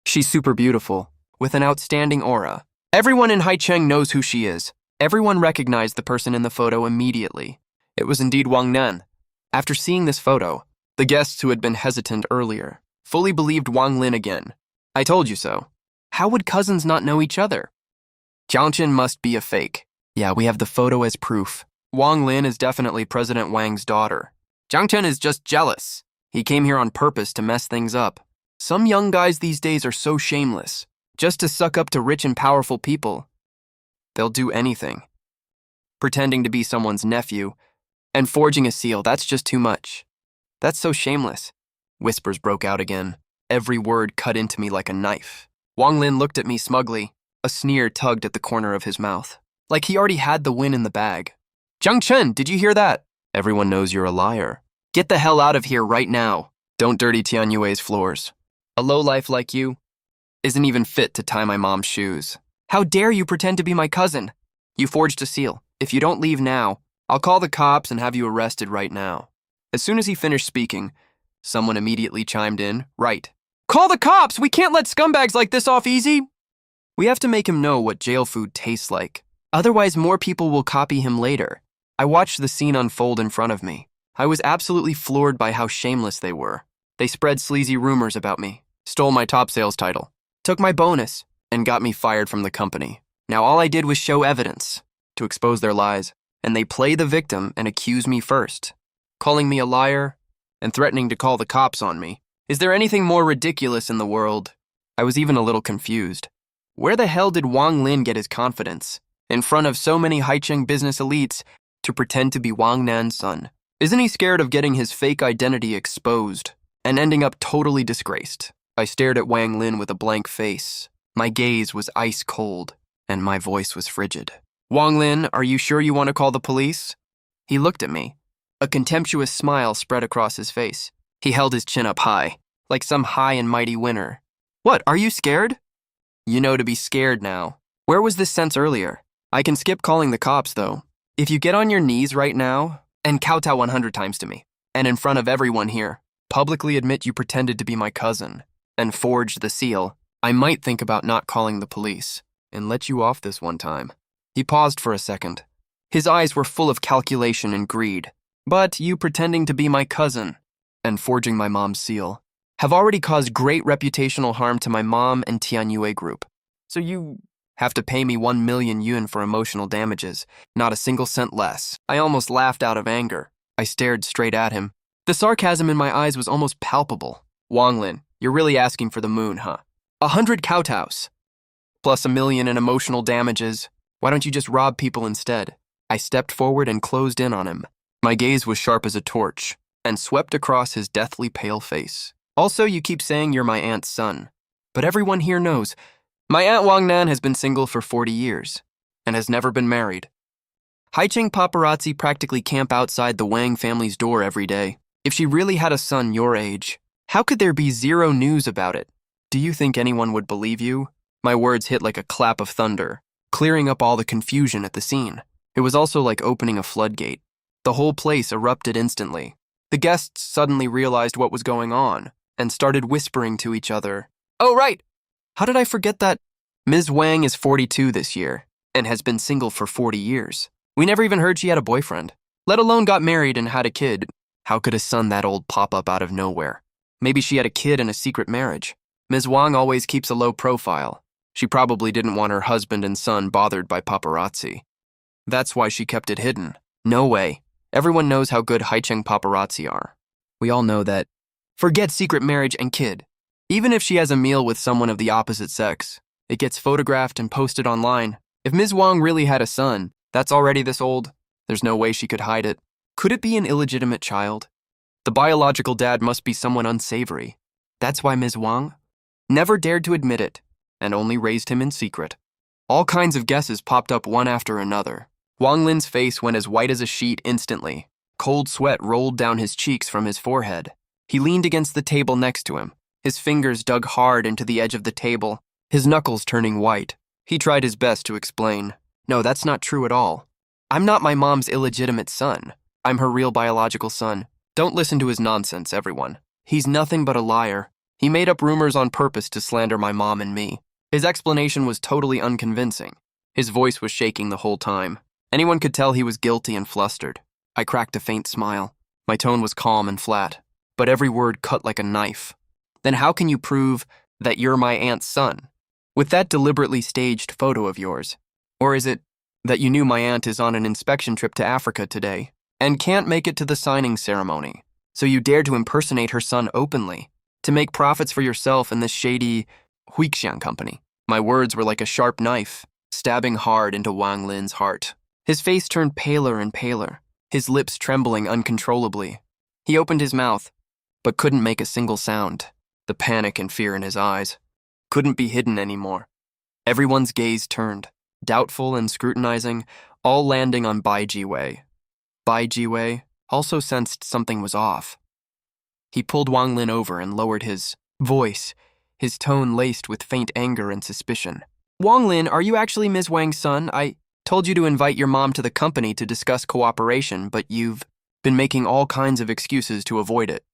She's super beautiful, with an outstanding aura. Everyone in Haicheng knows who she is. Everyone recognized the person in the photo immediately. It was indeed Wang Nan. After seeing this photo, the guests who had been hesitant earlier fully believed Wang Lin again. I told you so. How would cousins not know each other? Jiangchen must be a fake. Yeah, we have the photo as proof. Wang Lin is definitely President Wang's daughter. Jiangchen is just jealous. He came here on purpose to mess things up. Some young guys these days are so shameless. Just to suck up to rich and powerful people. They'll do anything. Pretending to be someone's nephew and forging a seal, that's just too much. That's so shameless. Whispers broke out again. Every word cut into me like a knife. Wang Lin looked at me smugly. A sneer tugged at the corner of his mouth. Like he already had the win in the bag. Jiang Chen, did you hear that? Everyone knows you're a liar. Get the hell out of here right now. Don't dirty Tianyue's floors. A lowlife like you isn't even fit to tie my mom's shoes. How dare you pretend to be my cousin? You forged a seal. If you don't leave now, I'll call the cops and have you arrested right now. As soon as he finished speaking, someone immediately chimed in, right. Call the cops! We can't let scumbags like this off easy! We have to make him know what jail food tastes like. Otherwise, more people will copy him later. I watched the scene unfold in front of me. I was absolutely floored by how shameless they were. They spread sleazy rumors about me, stole my top sales title, took my bonus, and got me fired from the company. Now all I did was show evidence to expose their lies, and they play the victim and accuse me first, calling me a liar and threatening to call the cops on me. Is there anything more ridiculous in the world? I was even a little confused. Where the hell did Wang Lin get his confidence, in front of so many Haicheng business elites, to pretend to be Wang Nan's son? Isn't he scared of getting his fake identity exposed and ending up totally disgraced? I stared at Wang Lin with a blank face. My gaze was ice cold, and my voice was frigid. Wang Lin, are you sure you want to call the police? He looked at me. A contemptuous smile spread across his face. He held his chin up high, like some high and mighty winner. What, are you scared? You know to be scared now. Where was this sense earlier? I can skip calling the cops, though. If you get on your knees right now and kowtow 100 times to me, and in front of everyone here, publicly admit you pretended to be my cousin and forged the seal, I might think about not calling the police and let you off this one time. He paused for a second. His eyes were full of calculation and greed. But you pretending to be my cousin and forging my mom's seal have already caused great reputational harm to my mom and Tianyue Group. So you have to pay me 1 million yuan for emotional damages, not a single cent less. I almost laughed out of anger. I stared straight at him. The sarcasm in my eyes was almost palpable. Wang Lin, you're really asking for the moon, huh? 100 kowtows, plus 1 million in emotional damages. Why don't you just rob people instead? I stepped forward and closed in on him. My gaze was sharp as a torch and swept across his deathly pale face. Also, you keep saying you're my aunt's son, but everyone here knows my Aunt Wang Nan has been single for 40 years and has never been married. Haicheng paparazzi practically camp outside the Wang family's door every day. If she really had a son your age, how could there be zero news about it? Do you think anyone would believe you? My words hit like a clap of thunder, clearing up all the confusion at the scene. It was also like opening a floodgate. The whole place erupted instantly. The guests suddenly realized what was going on and started whispering to each other. Oh, right! How did I forget that? Ms. Wang is 42 this year and has been single for 40 years. We never even heard she had a boyfriend, let alone got married and had a kid. How could a son that old pop up out of nowhere? Maybe she had a kid in a secret marriage. Ms. Wang always keeps a low profile. She probably didn't want her husband and son bothered by paparazzi. That's why she kept it hidden. No way. Everyone knows how good Haicheng paparazzi are. We all know that. Forget secret marriage and kid. Even if she has a meal with someone of the opposite sex, it gets photographed and posted online. If Ms. Wang really had a son, that's already this old, there's no way she could hide it. Could it be an illegitimate child? The biological dad must be someone unsavory. That's why Ms. Wang never dared to admit it and only raised him in secret. All kinds of guesses popped up one after another. Wang Lin's face went as white as a sheet instantly. Cold sweat rolled down his cheeks from his forehead. He leaned against the table next to him, his fingers dug hard into the edge of the table, his knuckles turning white. He tried his best to explain. No, that's not true at all. I'm not my mom's illegitimate son. I'm her real biological son. Don't listen to his nonsense, everyone. He's nothing but a liar. He made up rumors on purpose to slander my mom and me. His explanation was totally unconvincing. His voice was shaking the whole time. Anyone could tell he was guilty and flustered. I cracked a faint smile. My tone was calm and flat, but every word cut like a knife. Then how can you prove that you're my aunt's son? With that deliberately staged photo of yours? Or is it that you knew my aunt is on an inspection trip to Africa today and can't make it to the signing ceremony, so you dare to impersonate her son openly to make profits for yourself and this shady Huixiang company? My words were like a sharp knife, stabbing hard into Wang Lin's heart. His face turned paler and paler, his lips trembling uncontrollably. He opened his mouth, but couldn't make a single sound. The panic and fear in his eyes couldn't be hidden anymore. Everyone's gaze turned, doubtful and scrutinizing, all landing on Bai Jiwei. Bai Jiwei also sensed something was off. He pulled Wang Lin over and lowered his voice, his tone laced with faint anger and suspicion. Wang Lin, are you actually Ms. Wang's son? I told you to invite your mom to the company to discuss cooperation, but you've been making all kinds of excuses to avoid it.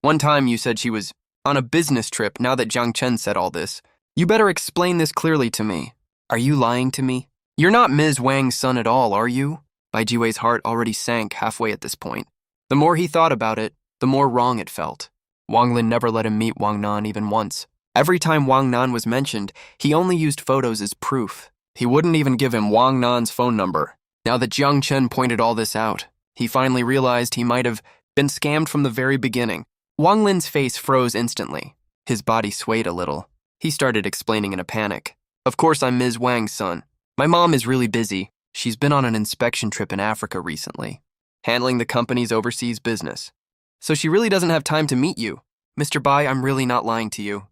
One time you said she was on a business trip. Now that Jiang Chen said all this, you better explain this clearly to me. Are you lying to me? You're not Ms. Wang's son at all, are you? Bai Jiwei's heart already sank halfway at this point. The more he thought about it, the more wrong it felt. Wang Lin never let him meet Wang Nan even once. Every time Wang Nan was mentioned, he only used photos as proof. He wouldn't even give him Wang Nan's phone number. Now that Jiang Chen pointed all this out, he finally realized he might have been scammed from the very beginning. Wang Lin's face froze instantly. His body swayed a little. He started explaining in a panic. Of course I'm Ms. Wang's son. My mom is really busy. She's been on an inspection trip in Africa recently, handling the company's overseas business. So she really doesn't have time to meet you. Mr. Bai, I'm really not lying to you.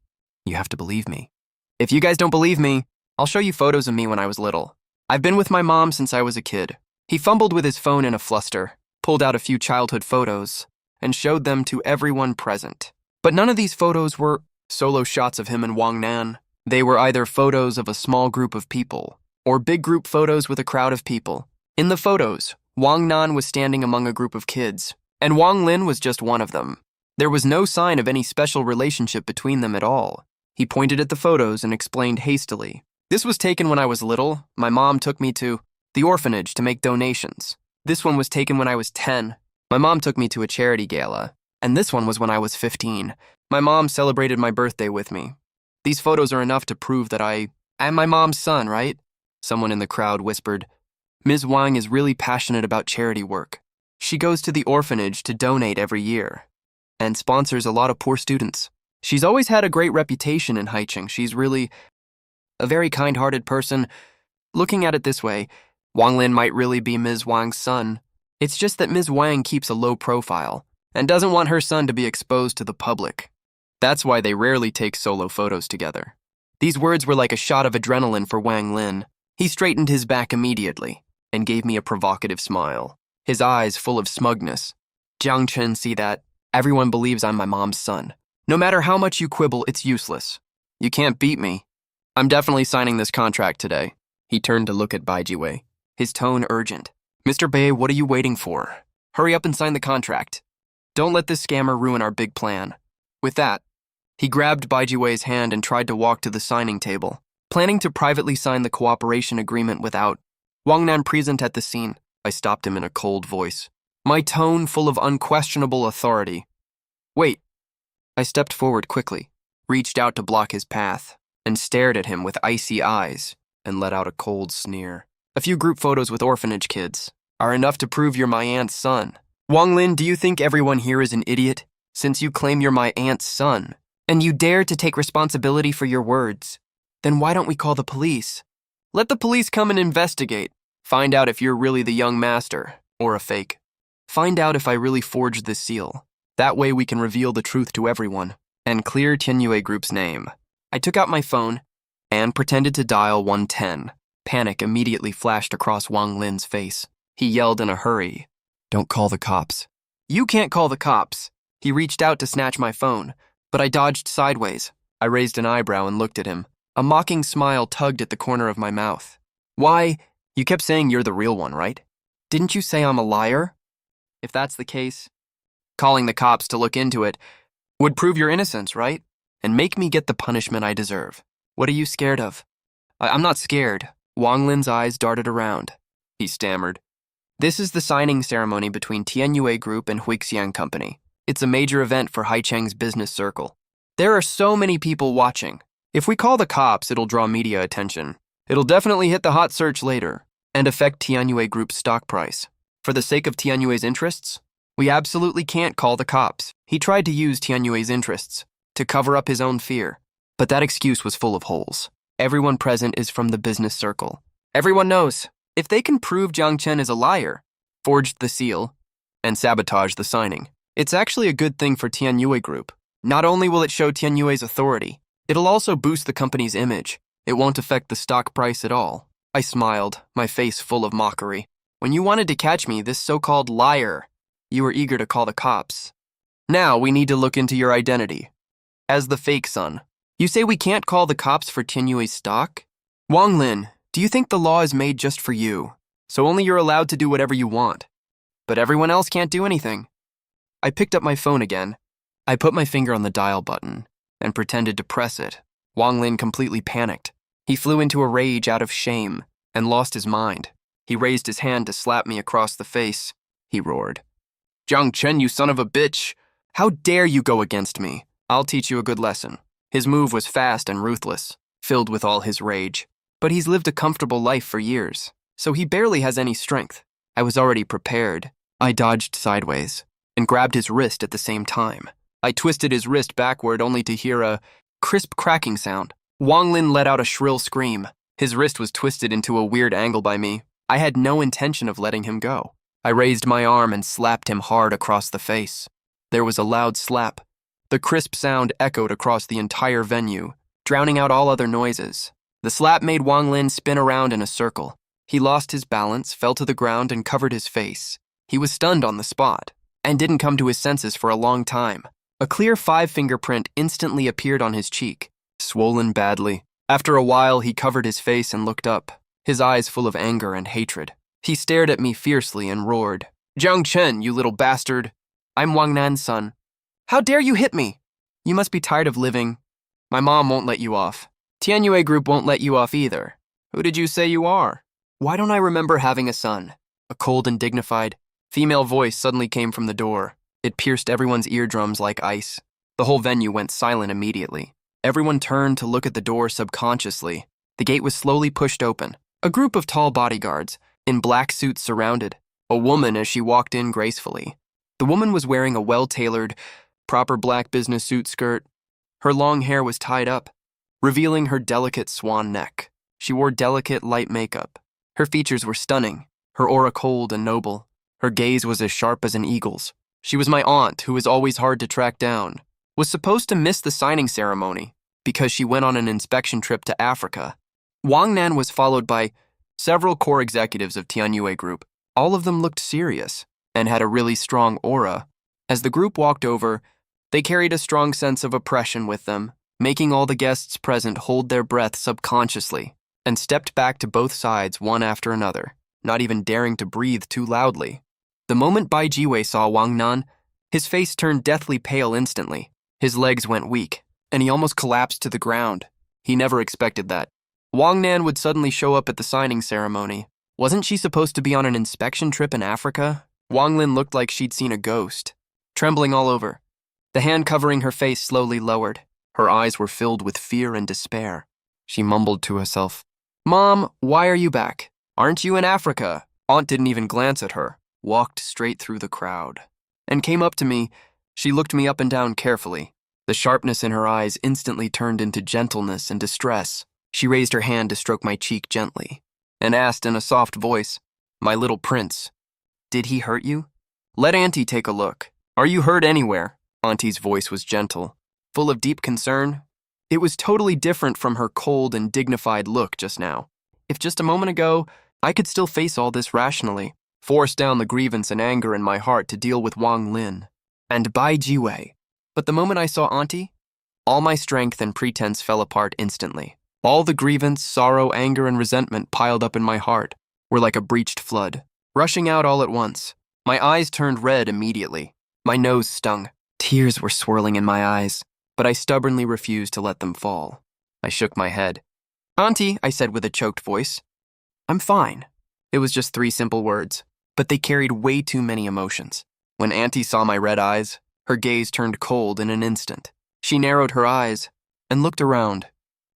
You have to believe me. If you guys don't believe me, I'll show you photos of me when I was little. I've been with my mom since I was a kid. He fumbled with his phone in a fluster, pulled out a few childhood photos, and showed them to everyone present. But none of these photos were solo shots of him and Wang Nan. They were either photos of a small group of people, or big group photos with a crowd of people. In the photos, Wang Nan was standing among a group of kids, and Wang Lin was just one of them. There was no sign of any special relationship between them at all. He pointed at the photos and explained hastily. This was taken when I was little. My mom took me to the orphanage to make donations. This one was taken when I was 10. My mom took me to a charity gala. And this one was when I was 15. My mom celebrated my birthday with me. These photos are enough to prove that I am my mom's son, right? Someone in the crowd whispered. Ms. Wang is really passionate about charity work. She goes to the orphanage to donate every year and sponsors a lot of poor students. She's always had a great reputation in Haicheng. She's really a very kind-hearted person. Looking at it this way, Wang Lin might really be Ms. Wang's son. It's just that Ms. Wang keeps a low profile and doesn't want her son to be exposed to the public. That's why they rarely take solo photos together. These words were like a shot of adrenaline for Wang Lin. He straightened his back immediately and gave me a provocative smile, his eyes full of smugness. Jiang Chen, see that? Everyone believes I'm my mom's son. No matter how much you quibble, it's useless. You can't beat me. I'm definitely signing this contract today. He turned to look at Bai Jiwei, his tone urgent. Mr. Bai, what are you waiting for? Hurry up and sign the contract. Don't let this scammer ruin our big plan. With that, he grabbed Bai Jiwei's hand and tried to walk to the signing table, planning to privately sign the cooperation agreement without Wang Nan present at the scene. I stopped him in a cold voice, my tone full of unquestionable authority. Wait. I stepped forward quickly, reached out to block his path, and stared at him with icy eyes and let out a cold sneer. A few group photos with orphanage kids are enough to prove you're my aunt's son. Wang Lin, do you think everyone here is an idiot, since you claim you're my aunt's son, and you dare to take responsibility for your words? Then why don't we call the police? Let the police come and investigate. Find out if you're really the young master, or a fake. Find out if I really forged this seal. That way we can reveal the truth to everyone, and clear Tianyue Group's name. I took out my phone and pretended to dial 110. Panic immediately flashed across Wang Lin's face. He yelled in a hurry, "Don't call the cops." You can't call the cops. He reached out to snatch my phone, but I dodged sideways. I raised an eyebrow and looked at him. A mocking smile tugged at the corner of my mouth. Why, you kept saying you're the real one, right? Didn't you say I'm a liar? If that's the case, calling the cops to look into it would prove your innocence, right? And make me get the punishment I deserve. What are you scared of? I'm not scared. Wang Lin's eyes darted around. He stammered. This is the signing ceremony between Tianyue Group and Huixiang Company. It's a major event for Haicheng's business circle. There are so many people watching. If we call the cops, it'll draw media attention. It'll definitely hit the hot search later and affect Tianyue Group's stock price. For the sake of Tianyue's interests, we absolutely can't call the cops. He tried to use Tianyue's interests to cover up his own fear, but that excuse was full of holes. Everyone present is from the business circle. Everyone knows, if they can prove Jiang Chen is a liar, forged the seal, and sabotaged the signing, it's actually a good thing for Tianyue Group. Not only will it show Tianyue's authority, it'll also boost the company's image. It won't affect the stock price at all. I smiled, my face full of mockery. When you wanted to catch me, this so-called liar, you were eager to call the cops. Now we need to look into your identity. As the fake son, you say we can't call the cops for Tianyue's stock? Wang Lin, do you think the law is made just for you, so only you're allowed to do whatever you want, but everyone else can't do anything? I picked up my phone again. I put my finger on the dial button and pretended to press it. Wang Lin completely panicked. He flew into a rage out of shame and lost his mind. He raised his hand to slap me across the face. He roared, Jiang Chen, you son of a bitch! How dare you go against me? I'll teach you a good lesson. His move was fast and ruthless, filled with all his rage. But he's lived a comfortable life for years, so he barely has any strength. I was already prepared. I dodged sideways and grabbed his wrist at the same time. I twisted his wrist backward only to hear a crisp cracking sound. Wang Lin let out a shrill scream. His wrist was twisted into a weird angle by me. I had no intention of letting him go. I raised my arm and slapped him hard across the face. There was a loud slap. The crisp sound echoed across the entire venue, drowning out all other noises. The slap made Wang Lin spin around in a circle. He lost his balance, fell to the ground, and covered his face. He was stunned on the spot and didn't come to his senses for a long time. A clear 5-finger print instantly appeared on his cheek, swollen badly. After a while, he covered his face and looked up, his eyes full of anger and hatred. He stared at me fiercely and roared, Jiang Chen, you little bastard! I'm Wang Nan's son. How dare you hit me? You must be tired of living. My mom won't let you off. Tianyue Group won't let you off either. Who did you say you are? Why don't I remember having a son? A cold and dignified female voice suddenly came from the door. It pierced everyone's eardrums like ice. The whole venue went silent immediately. Everyone turned to look at the door subconsciously. The gate was slowly pushed open. A group of tall bodyguards in black suits surrounded a woman as she walked in gracefully. The woman was wearing a well-tailored, proper black business suit skirt. Her long hair was tied up, revealing her delicate swan neck. She wore delicate, light makeup. Her features were stunning, her aura cold and noble. Her gaze was as sharp as an eagle's. She was my aunt, who was always hard to track down. Was supposed to miss the signing ceremony because she went on an inspection trip to Africa. Wang Nan was followed by several core executives of Tianyue Group. All of them looked serious and had a really strong aura. As the group walked over, they carried a strong sense of oppression with them, making all the guests present hold their breath subconsciously, and stepped back to both sides one after another, not even daring to breathe too loudly. The moment Bai Jiwei saw Wang Nan, his face turned deathly pale instantly. His legs went weak, and he almost collapsed to the ground. He never expected that. Wang Nan would suddenly show up at the signing ceremony. Wasn't she supposed to be on an inspection trip in Africa? Wang Lin looked like she'd seen a ghost, trembling all over. The hand covering her face slowly lowered. Her eyes were filled with fear and despair. She mumbled to herself, Mom, why are you back? Aren't you in Africa? Aunt didn't even glance at her, walked straight through the crowd, and came up to me. She looked me up and down carefully. The sharpness in her eyes instantly turned into gentleness and distress. She raised her hand to stroke my cheek gently and asked in a soft voice, My little prince, did he hurt you? Let Auntie take a look. Are you hurt anywhere? Auntie's voice was gentle, full of deep concern. It was totally different from her cold and dignified look just now. If just a moment ago, I could still face all this rationally, force down the grievance and anger in my heart to deal with Wang Lin. and Bai Jiwei. But the moment I saw Auntie, all my strength and pretense fell apart instantly. All the grievance, sorrow, anger, and resentment piled up in my heart were like a breached flood, rushing out all at once. My eyes turned red immediately. My nose stung. Tears were swirling in my eyes, but I stubbornly refused to let them fall. I shook my head. Auntie, I said with a choked voice. I'm fine. It was just 3 simple words, but they carried way too many emotions. When Auntie saw my red eyes, her gaze turned cold in an instant. She narrowed her eyes and looked around.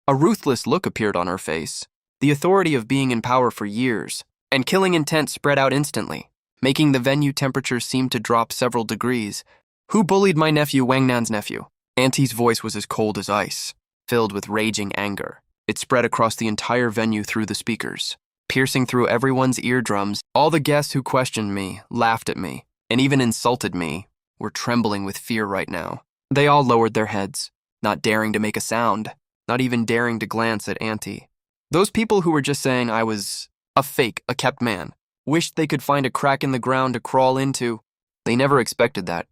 A ruthless look appeared on her face. The authority of being in power for years, and killing intent spread out instantly, making the venue temperature seem to drop several degrees. Who bullied my nephew, Wang Nan's nephew? Auntie's voice was as cold as ice, filled with raging anger. It spread across the entire venue through the speakers, piercing through everyone's eardrums. All the guests who questioned me, laughed at me, and even insulted me were trembling with fear right now. They all lowered their heads, not daring to make a sound, not even daring to glance at Auntie. Those people who were just saying I was a fake, a kept man, wished they could find a crack in the ground to crawl into. They never expected that.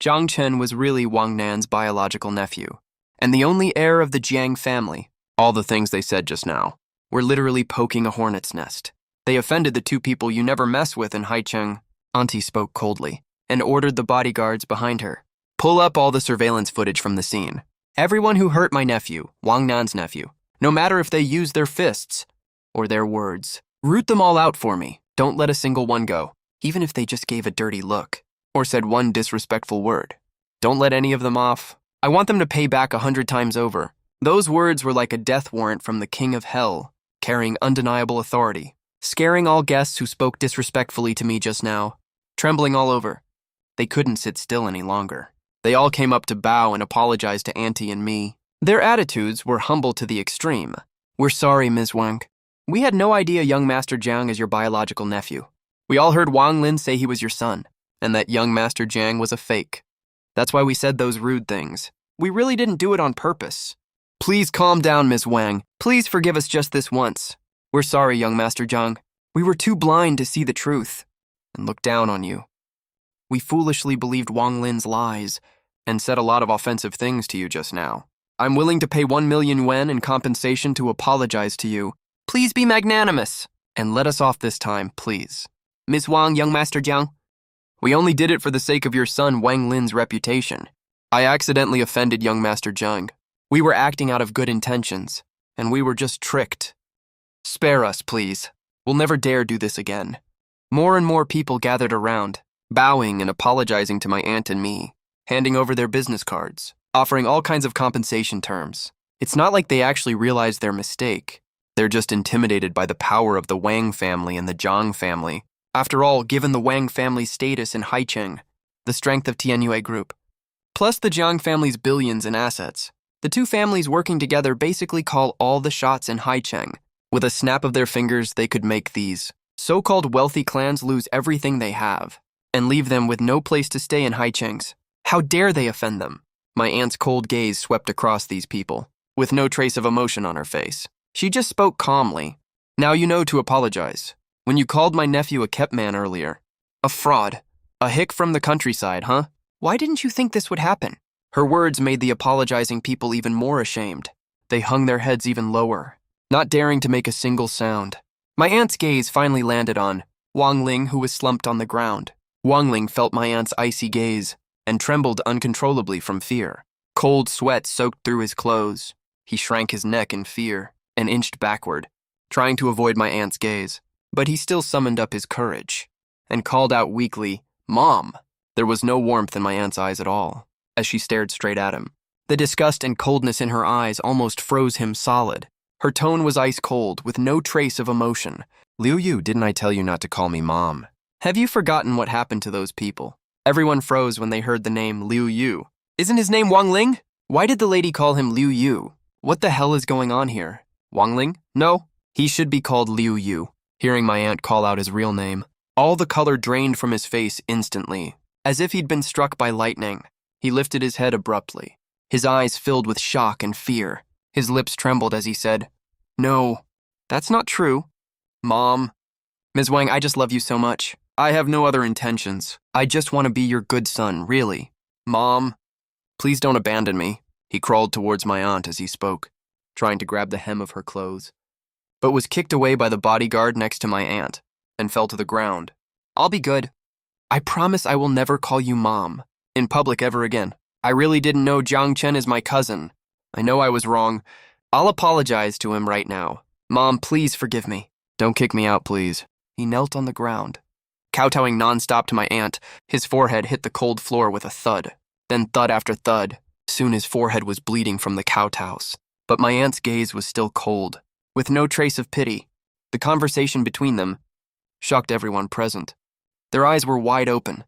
Jiang Chen was really Wang Nan's biological nephew, and the only heir of the Jiang family. All the things they said just now were literally poking a hornet's nest. They offended the 2 people you never mess with in Haicheng. Auntie spoke coldly and ordered the bodyguards behind her. Pull up all the surveillance footage from the scene. Everyone who hurt my nephew, Wang Nan's nephew, no matter if they used their fists or their words, root them all out for me. Don't let a single one go, even if they just gave a dirty look or said one disrespectful word. Don't let any of them off. I want them to pay back 100 times over. Those words were like a death warrant from the king of hell, carrying undeniable authority, scaring all guests who spoke disrespectfully to me just now, trembling all over. They couldn't sit still any longer. They all came up to bow and apologize to Auntie and me. Their attitudes were humble to the extreme. We're sorry, Ms. Wang. We had no idea young Master Jiang is your biological nephew. We all heard Wang Lin say he was your son, and that young Master Jiang was a fake. That's why we said those rude things. We really didn't do it on purpose. Please calm down, Ms. Wang. Please forgive us just this once. We're sorry, young Master Jiang. We were too blind to see the truth and look down on you. We foolishly believed Wang Lin's lies and said a lot of offensive things to you just now. I'm willing to pay 1 million yuan in compensation to apologize to you. Please be magnanimous and let us off this time, please. Ms. Wang, young Master Jiang, we only did it for the sake of your son Wang Lin's reputation. I accidentally offended young Master Jiang. We were acting out of good intentions, and we were just tricked. Spare us, please. We'll never dare do this again. More and more people gathered around, bowing and apologizing to my aunt and me, handing over their business cards, offering all kinds of compensation terms. It's not like they actually realized their mistake. They're just intimidated by the power of the Wang family and the Zhang family. After all, given the Wang family's status in Haicheng, the strength of Tianyue Group, plus the Zhang family's billions in assets, the 2 families working together basically call all the shots in Haicheng. With a snap of their fingers, they could make these so-called wealthy clans lose everything they have and leave them with no place to stay in Haicheng's. How dare they offend them? My aunt's cold gaze swept across these people, with no trace of emotion on her face. She just spoke calmly. Now you know to apologize. When you called my nephew a kept man earlier, a fraud, a hick from the countryside, huh? Why didn't you think this would happen? Her words made the apologizing people even more ashamed. They hung their heads even lower, not daring to make a single sound. My aunt's gaze finally landed on Wang Ling, who was slumped on the ground. Wang Ling felt my aunt's icy gaze and trembled uncontrollably from fear. Cold sweat soaked through his clothes. He shrank his neck in fear and inched backward, trying to avoid my aunt's gaze. But he still summoned up his courage and called out weakly, "Mom!" There was no warmth in my aunt's eyes at all as she stared straight at him. The disgust and coldness in her eyes almost froze him solid. Her tone was ice cold, with no trace of emotion. Liu Yu, didn't I tell you not to call me Mom? Have you forgotten what happened to those people? Everyone froze when they heard the name Liu Yu. Isn't his name Wang Ling? Why did the lady call him Liu Yu? What the hell is going on here? Wang Ling? No, he should be called Liu Yu. Hearing my aunt call out his real name, all the color drained from his face instantly, as if he'd been struck by lightning. He lifted his head abruptly, his eyes filled with shock and fear. His lips trembled as he said, "No, that's not true. Mom. Ms. Wang, I just love you so much. I have no other intentions. I just want to be your good son, really. Mom, please don't abandon me. He crawled towards my aunt as he spoke, trying to grab the hem of her clothes, but was kicked away by the bodyguard next to my aunt and fell to the ground. I'll be good. I promise I will never call you Mom in public ever again. I really didn't know Jiang Chen is my cousin. I know I was wrong. I'll apologize to him right now. Mom, please forgive me. Don't kick me out, please. He knelt on the ground, kowtowing nonstop to my aunt. His forehead hit the cold floor with a thud, then thud after thud. Soon his forehead was bleeding from the kowtows. But my aunt's gaze was still cold, with no trace of pity. The conversation between them shocked everyone present. Their eyes were wide open,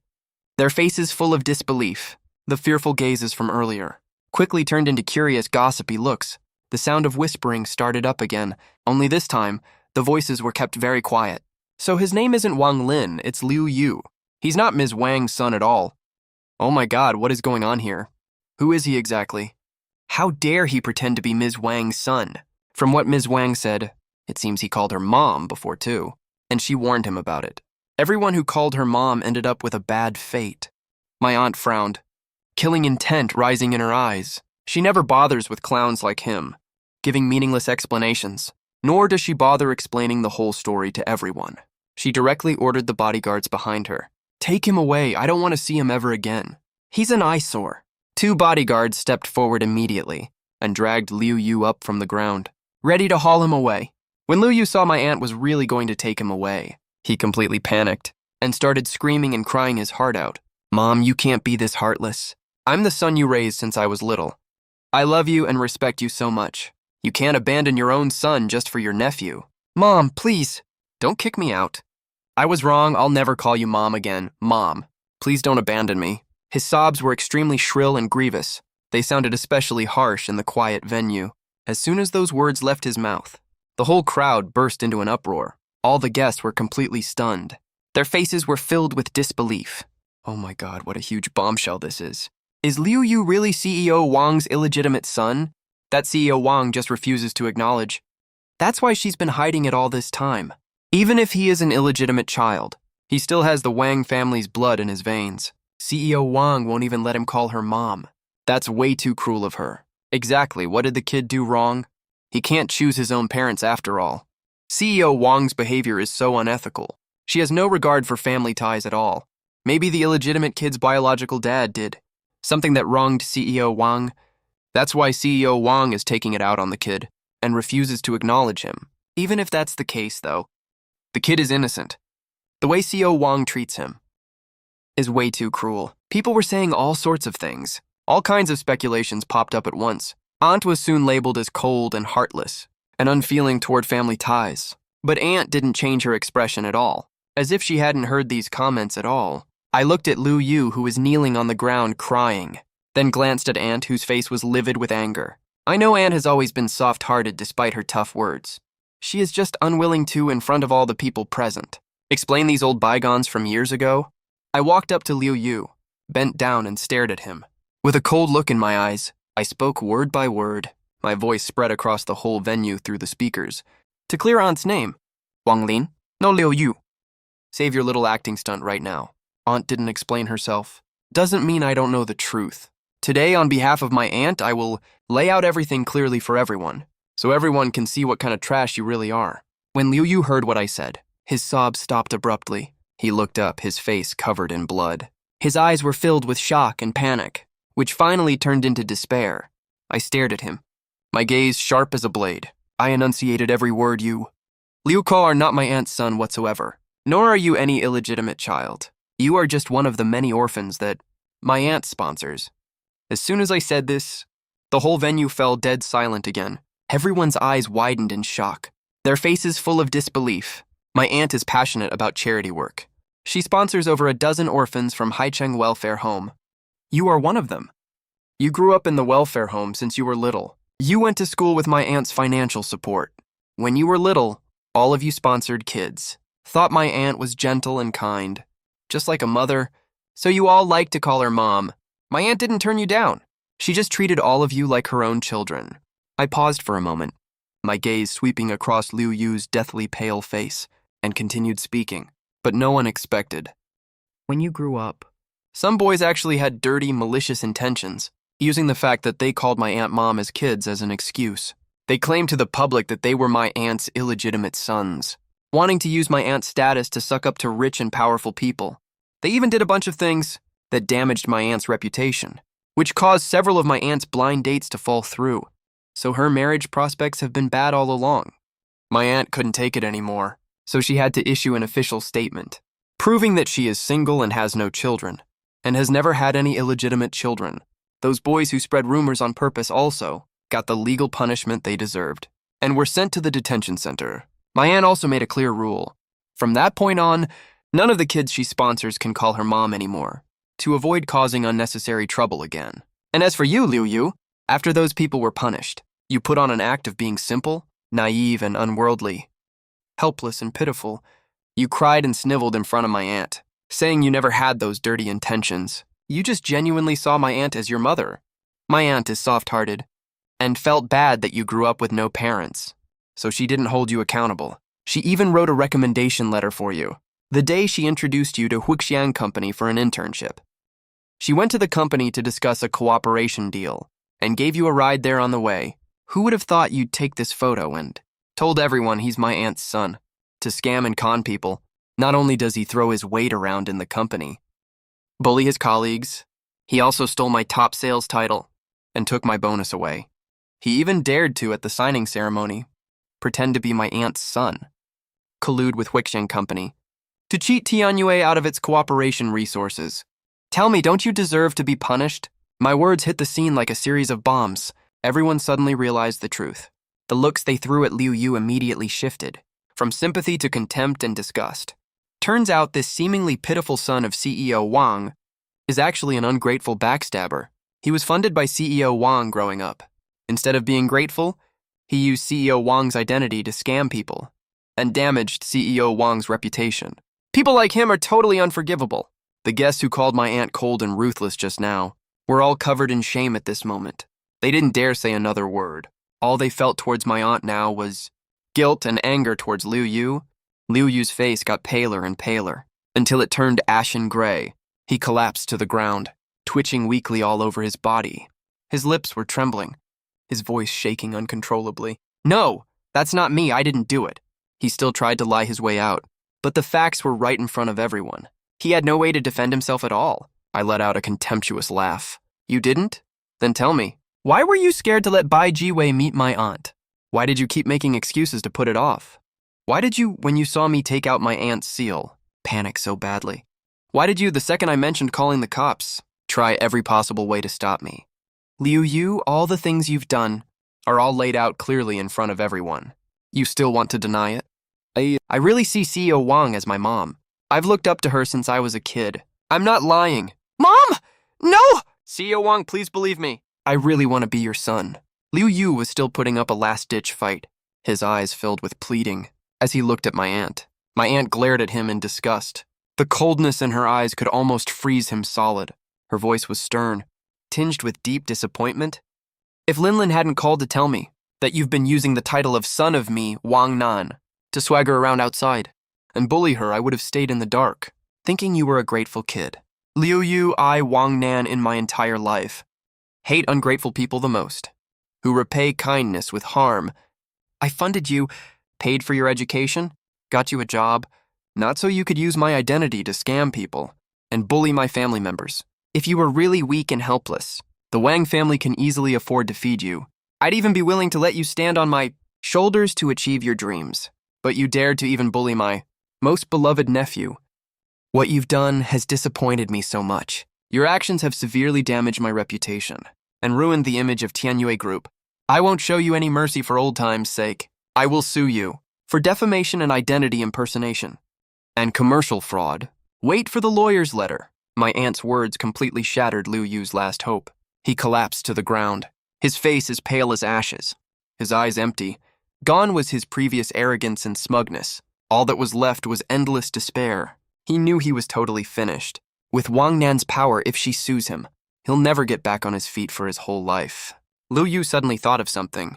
their faces full of disbelief. The fearful gazes from earlier quickly turned into curious, gossipy looks. The sound of whispering started up again, only this time, the voices were kept very quiet. So his name isn't Wang Lin, it's Liu Yu. He's not Ms. Wang's son at all. Oh my God, what is going on here? Who is he exactly? How dare he pretend to be Ms. Wang's son? From what Ms. Wang said, it seems he called her Mom before too, and she warned him about it. Everyone who called her Mom ended up with a bad fate. My aunt frowned, killing intent rising in her eyes. She never bothers with clowns like him, giving meaningless explanations, nor does she bother explaining the whole story to everyone. She directly ordered the bodyguards behind her. Take him away, I don't want to see him ever again. He's an eyesore. 2 bodyguards stepped forward immediately and dragged Liu Yu up from the ground, ready to haul him away. When Liu Yu saw my aunt was really going to take him away, he completely panicked and started screaming and crying his heart out. Mom, you can't be this heartless. I'm the son you raised since I was little. I love you and respect you so much. You can't abandon your own son just for your nephew. Mom, please, don't kick me out. I was wrong, I'll never call you Mom again. Mom, please don't abandon me. His sobs were extremely shrill and grievous. They sounded especially harsh in the quiet venue. As soon as those words left his mouth, the whole crowd burst into an uproar. All the guests were completely stunned. Their faces were filled with disbelief. Oh my God, what a huge bombshell this is. Is Liu Yu really CEO Wang's illegitimate son? That CEO Wang just refuses to acknowledge. That's why she's been hiding it all this time. Even if he is an illegitimate child, he still has the Wang family's blood in his veins. CEO Wang won't even let him call her Mom. That's way too cruel of her. Exactly, what did the kid do wrong? He can't choose his own parents after all. CEO Wang's behavior is so unethical. She has no regard for family ties at all. Maybe the illegitimate kid's biological dad did something that wronged CEO Wang. That's why CEO Wang is taking it out on the kid and refuses to acknowledge him. Even if that's the case, though, the kid is innocent. The way CEO Wang treats him is way too cruel. People were saying all sorts of things. All kinds of speculations popped up at once. Aunt was soon labeled as cold and heartless and unfeeling toward family ties. But Aunt didn't change her expression at all, as if she hadn't heard these comments at all. I looked at Liu Yu, who was kneeling on the ground crying, then glanced at Aunt, whose face was livid with anger. I know Aunt has always been soft-hearted despite her tough words. She is just unwilling to, in front of all the people present, explain these old bygones from years ago. I walked up to Liu Yu, bent down and stared at him. With a cold look in my eyes, I spoke word by word. My voice spread across the whole venue through the speakers. To clear Aunt's name, Wang Lin, no Liu Yu. Save your little acting stunt right now. Aunt didn't explain herself. Doesn't mean I don't know the truth. Today, on behalf of my aunt, I will lay out everything clearly for everyone, so everyone can see what kind of trash you really are. When Liu Yu heard what I said, his sobs stopped abruptly. He looked up, his face covered in blood. His eyes were filled with shock and panic, which finally turned into despair. I stared at him, my gaze sharp as a blade. I enunciated every word. You, Liu Ko, are not my aunt's son whatsoever, nor are you any illegitimate child. You are just one of the many orphans that my aunt sponsors. As soon as I said this, the whole venue fell dead silent again. Everyone's eyes widened in shock, their faces full of disbelief. My aunt is passionate about charity work. She sponsors over a dozen orphans from Haicheng Welfare Home. You are one of them. You grew up in the welfare home since you were little. You went to school with my aunt's financial support. When you were little, all of you sponsored kids. Thought my aunt was gentle and kind, just like a mother, so you all liked to call her Mom. My aunt didn't turn you down. She just treated all of you like her own children. I paused for a moment, my gaze sweeping across Liu Yu's deathly pale face, and continued speaking. But no one expected. When you grew up, Some boys actually had dirty, malicious intentions, using the fact that they called my aunt mom as kids as an excuse. They claimed to the public that they were my aunt's illegitimate sons, wanting to use my aunt's status to suck up to rich and powerful people. They even did a bunch of things that damaged my aunt's reputation, which caused several of my aunt's blind dates to fall through. So her marriage prospects have been bad all along. My aunt couldn't take it anymore, so she had to issue an official statement, proving that she is single and has no children, and has never had any illegitimate children. Those boys who spread rumors on purpose also got the legal punishment they deserved, and were sent to the detention center. My aunt also made a clear rule. From that point on, none of the kids she sponsors can call her mom anymore, to avoid causing unnecessary trouble again. And as for you, Liu Yu, after those people were punished, you put on an act of being simple, naive, and unworldly. Helpless and pitiful, you cried and sniveled in front of my aunt, saying you never had those dirty intentions. You just genuinely saw my aunt as your mother. My aunt is soft-hearted, and felt bad that you grew up with no parents, so she didn't hold you accountable. She even wrote a recommendation letter for you, the day she introduced you to Huixiang Company for an internship. She went to the company to discuss a cooperation deal, and gave you a ride there on the way. Who would have thought you'd take this photo and told everyone he's my aunt's son? To scam and con people, not only does he throw his weight around in the company, bully his colleagues, he also stole my top sales title and took my bonus away. He even dared to, at the signing ceremony, pretend to be my aunt's son, collude with Huixiang Company, to cheat Tianyue out of its cooperation resources. Tell me, don't you deserve to be punished? My words hit the scene like a series of bombs. Everyone suddenly realized the truth. The looks they threw at Liu Yu immediately shifted, from sympathy to contempt and disgust. Turns out this seemingly pitiful son of CEO Wang is actually an ungrateful backstabber. He was funded by CEO Wang growing up. Instead of being grateful, he used CEO Wang's identity to scam people and damaged CEO Wang's reputation. People like him are totally unforgivable. The guests who called my aunt cold and ruthless just now were all covered in shame at this moment. They didn't dare say another word. All they felt towards my aunt now was guilt and anger towards Liu Yu. Liu Yu's face got paler and paler, until it turned ashen gray. He collapsed to the ground, twitching weakly all over his body. His lips were trembling, his voice shaking uncontrollably. No, that's not me, I didn't do it. He still tried to lie his way out, but the facts were right in front of everyone. He had no way to defend himself at all. I let out a contemptuous laugh. You didn't? Then tell me. Why were you scared to let Bai Jiwei meet my aunt? Why did you keep making excuses to put it off? Why did you, when you saw me take out my aunt's seal, panic so badly? Why did you, the second I mentioned calling the cops, try every possible way to stop me? Liu Yu, all the things you've done are all laid out clearly in front of everyone. You still want to deny it? I really see CEO Wang as my mom. I've looked up to her since I was a kid. I'm not lying. Mom! No! CEO Wang, please believe me. I really want to be your son. Liu Yu was still putting up a last-ditch fight, his eyes filled with pleading, as he looked at my aunt. My aunt glared at him in disgust. The coldness in her eyes could almost freeze him solid. Her voice was stern, tinged with deep disappointment. If Linlin hadn't called to tell me that you've been using the title of son of me, Wang Nan, to swagger around outside and bully her, I would have stayed in the dark, thinking you were a grateful kid. Liu Yu, I, Wang Nan, in my entire life, hate ungrateful people the most, who repay kindness with harm. I funded you, paid for your education, got you a job, not so you could use my identity to scam people and bully my family members. If you were really weak and helpless, the Wang family can easily afford to feed you. I'd even be willing to let you stand on my shoulders to achieve your dreams. But you dared to even bully my most beloved nephew. What you've done has disappointed me so much. Your actions have severely damaged my reputation and ruined the image of Tianyue Group. I won't show you any mercy for old times' sake. I will sue you for defamation and identity impersonation and commercial fraud. Wait for the lawyer's letter. My aunt's words completely shattered Liu Yu's last hope. He collapsed to the ground, his face as pale as ashes, his eyes empty. Gone was his previous arrogance and smugness. All that was left was endless despair. He knew he was totally finished. With Wang Nan's power, if she sues him, he'll never get back on his feet for his whole life. Liu Yu suddenly thought of something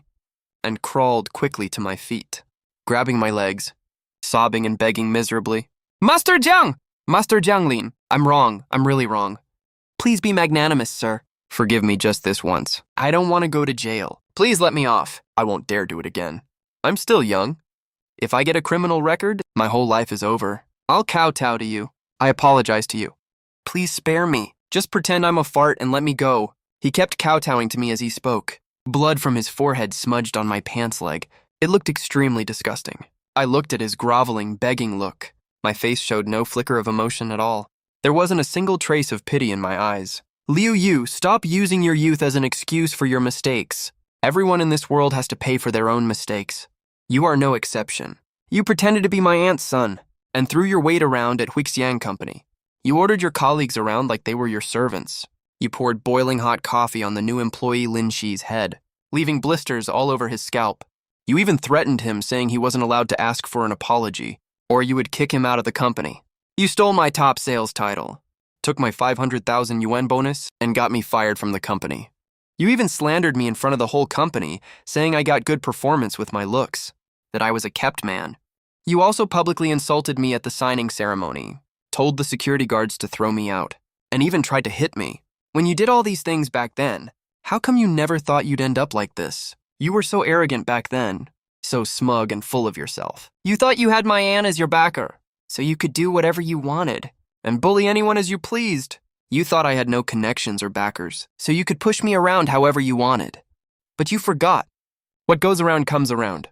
and crawled quickly to my feet, grabbing my legs, sobbing and begging miserably. Master Jiang! Master Jianglin, I'm wrong. I'm really wrong. Please be magnanimous, sir. Forgive me just this once. I don't want to go to jail. Please let me off. I won't dare do it again. I'm still young. If I get a criminal record, my whole life is over. I'll kowtow to you. I apologize to you. Please spare me. Just pretend I'm a fart and let me go. He kept kowtowing to me as he spoke. Blood from his forehead smudged on my pants leg. It looked extremely disgusting. I looked at his groveling, begging look. My face showed no flicker of emotion at all. There wasn't a single trace of pity in my eyes. Liu Yu, stop using your youth as an excuse for your mistakes. Everyone in this world has to pay for their own mistakes. You are no exception. You pretended to be my aunt's son and threw your weight around at Huixiang Company. You ordered your colleagues around like they were your servants. You poured boiling hot coffee on the new employee Lin Shi's head, leaving blisters all over his scalp. You even threatened him, saying he wasn't allowed to ask for an apology, or you would kick him out of the company. You stole my top sales title, took my 500,000 yuan bonus, and got me fired from the company. You even slandered me in front of the whole company, saying I got good performance with my looks, that I was a kept man. You also publicly insulted me at the signing ceremony, told the security guards to throw me out, and even tried to hit me. When you did all these things back then, how come you never thought you'd end up like this? You were so arrogant back then, so smug and full of yourself. You thought you had my aunt as your backer, so you could do whatever you wanted and bully anyone as you pleased. You thought I had no connections or backers, so you could push me around however you wanted. But you forgot. What goes around comes around.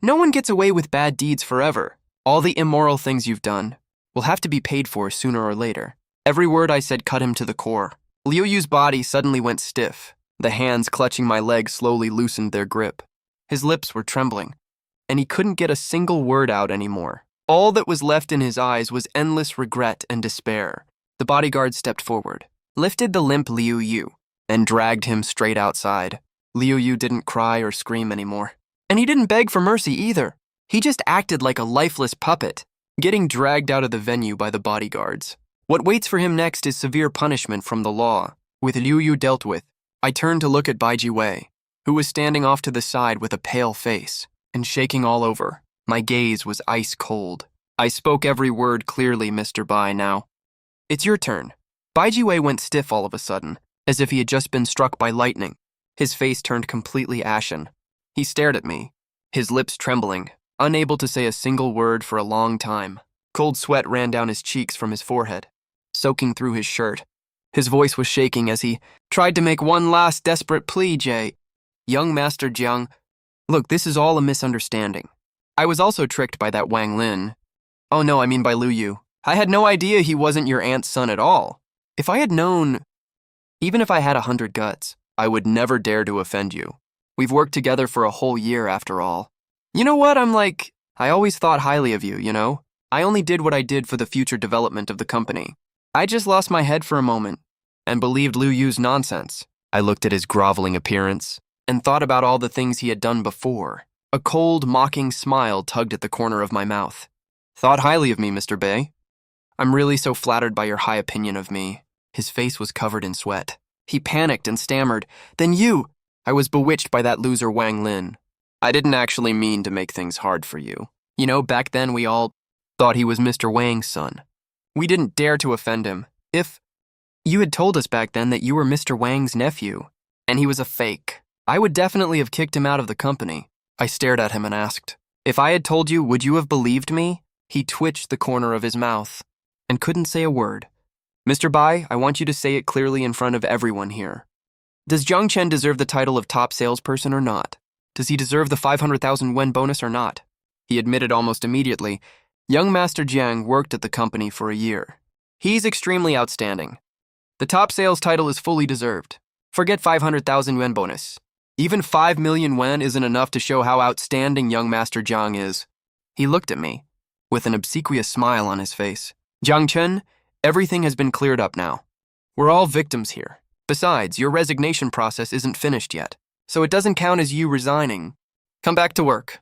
No one gets away with bad deeds forever. All the immoral things you've done will have to be paid for sooner or later. Every word I said cut him to the core. Liu Yu's body suddenly went stiff. The hands clutching my leg slowly loosened their grip. His lips were trembling, and he couldn't get a single word out anymore. All that was left in his eyes was endless regret and despair. The bodyguard stepped forward, lifted the limp Liu Yu, and dragged him straight outside. Liu Yu didn't cry or scream anymore. And he didn't beg for mercy either. He just acted like a lifeless puppet, getting dragged out of the venue by the bodyguards. What waits for him next is severe punishment from the law. With Liu Yu dealt with, I turned to look at Baiji Wei, who was standing off to the side with a pale face and shaking all over. My gaze was ice cold. I spoke every word clearly, Mr. Bai, now. It's your turn. Baiji Wei went stiff all of a sudden, as if he had just been struck by lightning. His face turned completely ashen. He stared at me, his lips trembling, unable to say a single word for a long time. Cold sweat ran down his cheeks from his forehead, soaking through his shirt. His voice was shaking as he tried to make one last desperate plea, Young Master Jiang, look, this is all a misunderstanding. I was also tricked by that Wang Lin. Oh no, I mean by Liu Yu. I had no idea he wasn't your aunt's son at all. If I had known, even if I had 100 guts, I would never dare to offend you. We've worked together for a whole year after all. You know what, I always thought highly of you, you know? I only did what I did for the future development of the company. I just lost my head for a moment and believed Liu Yu's nonsense. I looked at his groveling appearance and thought about all the things he had done before. A cold, mocking smile tugged at the corner of my mouth. Thought highly of me, Mr. Bei. I'm really so flattered by your high opinion of me. His face was covered in sweat. He panicked and stammered. Then you! I was bewitched by that loser Wang Lin. I didn't actually mean to make things hard for you. You know, back then we all thought he was Mr. Wang's son. We didn't dare to offend him. If you had told us back then that you were Mr. Wang's nephew, and he was a fake, I would definitely have kicked him out of the company. I stared at him and asked, if I had told you, would you have believed me? He twitched the corner of his mouth and couldn't say a word. Mr. Bai, I want you to say it clearly in front of everyone here. Does Jiang Chen deserve the title of top salesperson or not? Does he deserve the 500,000 yuan bonus or not? He admitted almost immediately, young Master Jiang worked at the company for a year. He's extremely outstanding. The top sales title is fully deserved. Forget 500,000 yuan bonus. Even 5 million yuan isn't enough to show how outstanding young Master Jiang is. He looked at me, with an obsequious smile on his face. Jiang Chen, everything has been cleared up now. We're all victims here. Besides, your resignation process isn't finished yet, so it doesn't count as you resigning. Come back to work.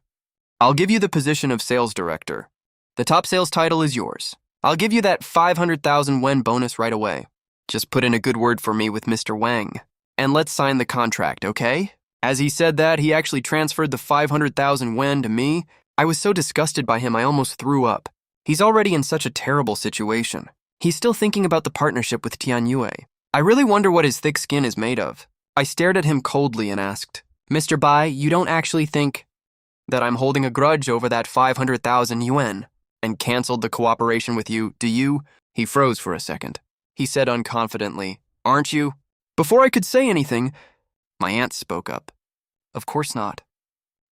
I'll give you the position of sales director. The top sales title is yours. I'll give you that 500,000 yuan bonus right away. Just put in a good word for me with Mr. Wang, and let's sign the contract, okay? As he said that, he actually transferred the 500,000 yuan to me. I was so disgusted by him I almost threw up. He's already in such a terrible situation. He's still thinking about the partnership with Tianyue. I really wonder what his thick skin is made of. I stared at him coldly and asked, Mr. Bai, you don't actually think that I'm holding a grudge over that 500,000 yuan and canceled the cooperation with you, do you? He froze for a second. He said unconfidently, aren't you? Before I could say anything, my aunt spoke up. Of course not.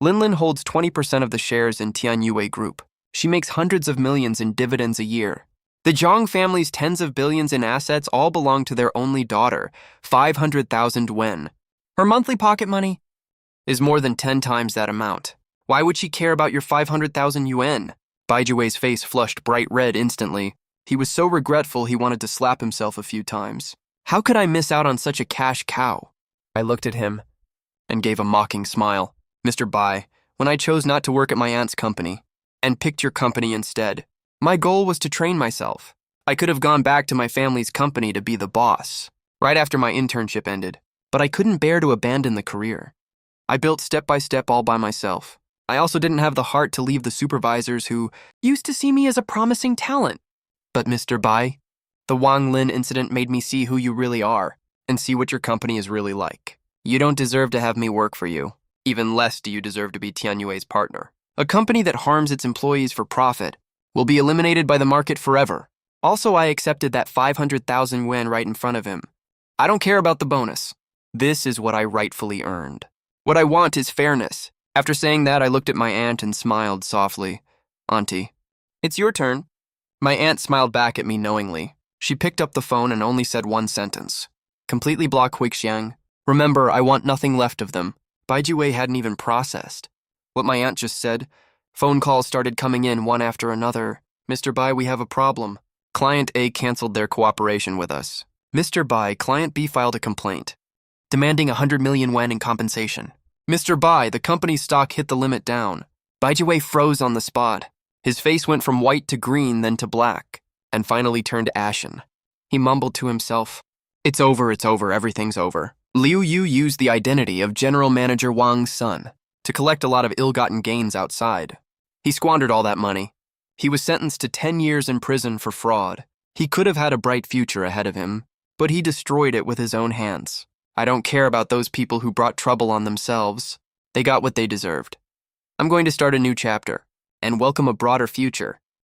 Linlin holds 20% of the shares in Tianyue Group. She makes hundreds of millions in dividends a year. The Zhang family's tens of billions in assets all belong to their only daughter, 500,000 yuan. Her monthly pocket money is more than 10 times that amount. Why would she care about your 500,000 yuan? Baijue's face flushed bright red instantly. He was so regretful he wanted to slap himself a few times. How could I miss out on such a cash cow? I looked at him and gave a mocking smile. Mr. Bai, when I chose not to work at my aunt's company and picked your company instead, my goal was to train myself. I could have gone back to my family's company to be the boss, right after my internship ended, but I couldn't bear to abandon the career. I built step by step all by myself. I also didn't have the heart to leave the supervisors who used to see me as a promising talent. But Mr. Bai, the Wang Lin incident made me see who you really are and see what your company is really like. You don't deserve to have me work for you. Even less do you deserve to be Tianyue's partner. A company that harms its employees for profit will be eliminated by the market forever. Also, I accepted that 500,000 yuan right in front of him. I don't care about the bonus. This is what I rightfully earned. What I want is fairness. After saying that, I looked at my aunt and smiled softly. Auntie, it's your turn. My aunt smiled back at me knowingly. She picked up the phone and only said one sentence. Completely block Huixiang. Remember, I want nothing left of them. Baijue hadn't even processed what my aunt just said. Phone calls started coming in one after another. Mr. Bai, we have a problem. Client A canceled their cooperation with us. Mr. Bai, Client B filed a complaint, demanding 100 million yuan in compensation. Mr. Bai, the company's stock hit the limit down. Baijue froze on the spot. His face went from white to green, then to black, and finally turned ashen. He mumbled to himself, it's over, everything's over. Liu Yu used the identity of General Manager Wang's son to collect a lot of ill-gotten gains outside. He squandered all that money. He was sentenced to 10 years in prison for fraud. He could have had a bright future ahead of him, but he destroyed it with his own hands. I don't care about those people who brought trouble on themselves. They got what they deserved. I'm going to start a new chapter and welcome a broader future.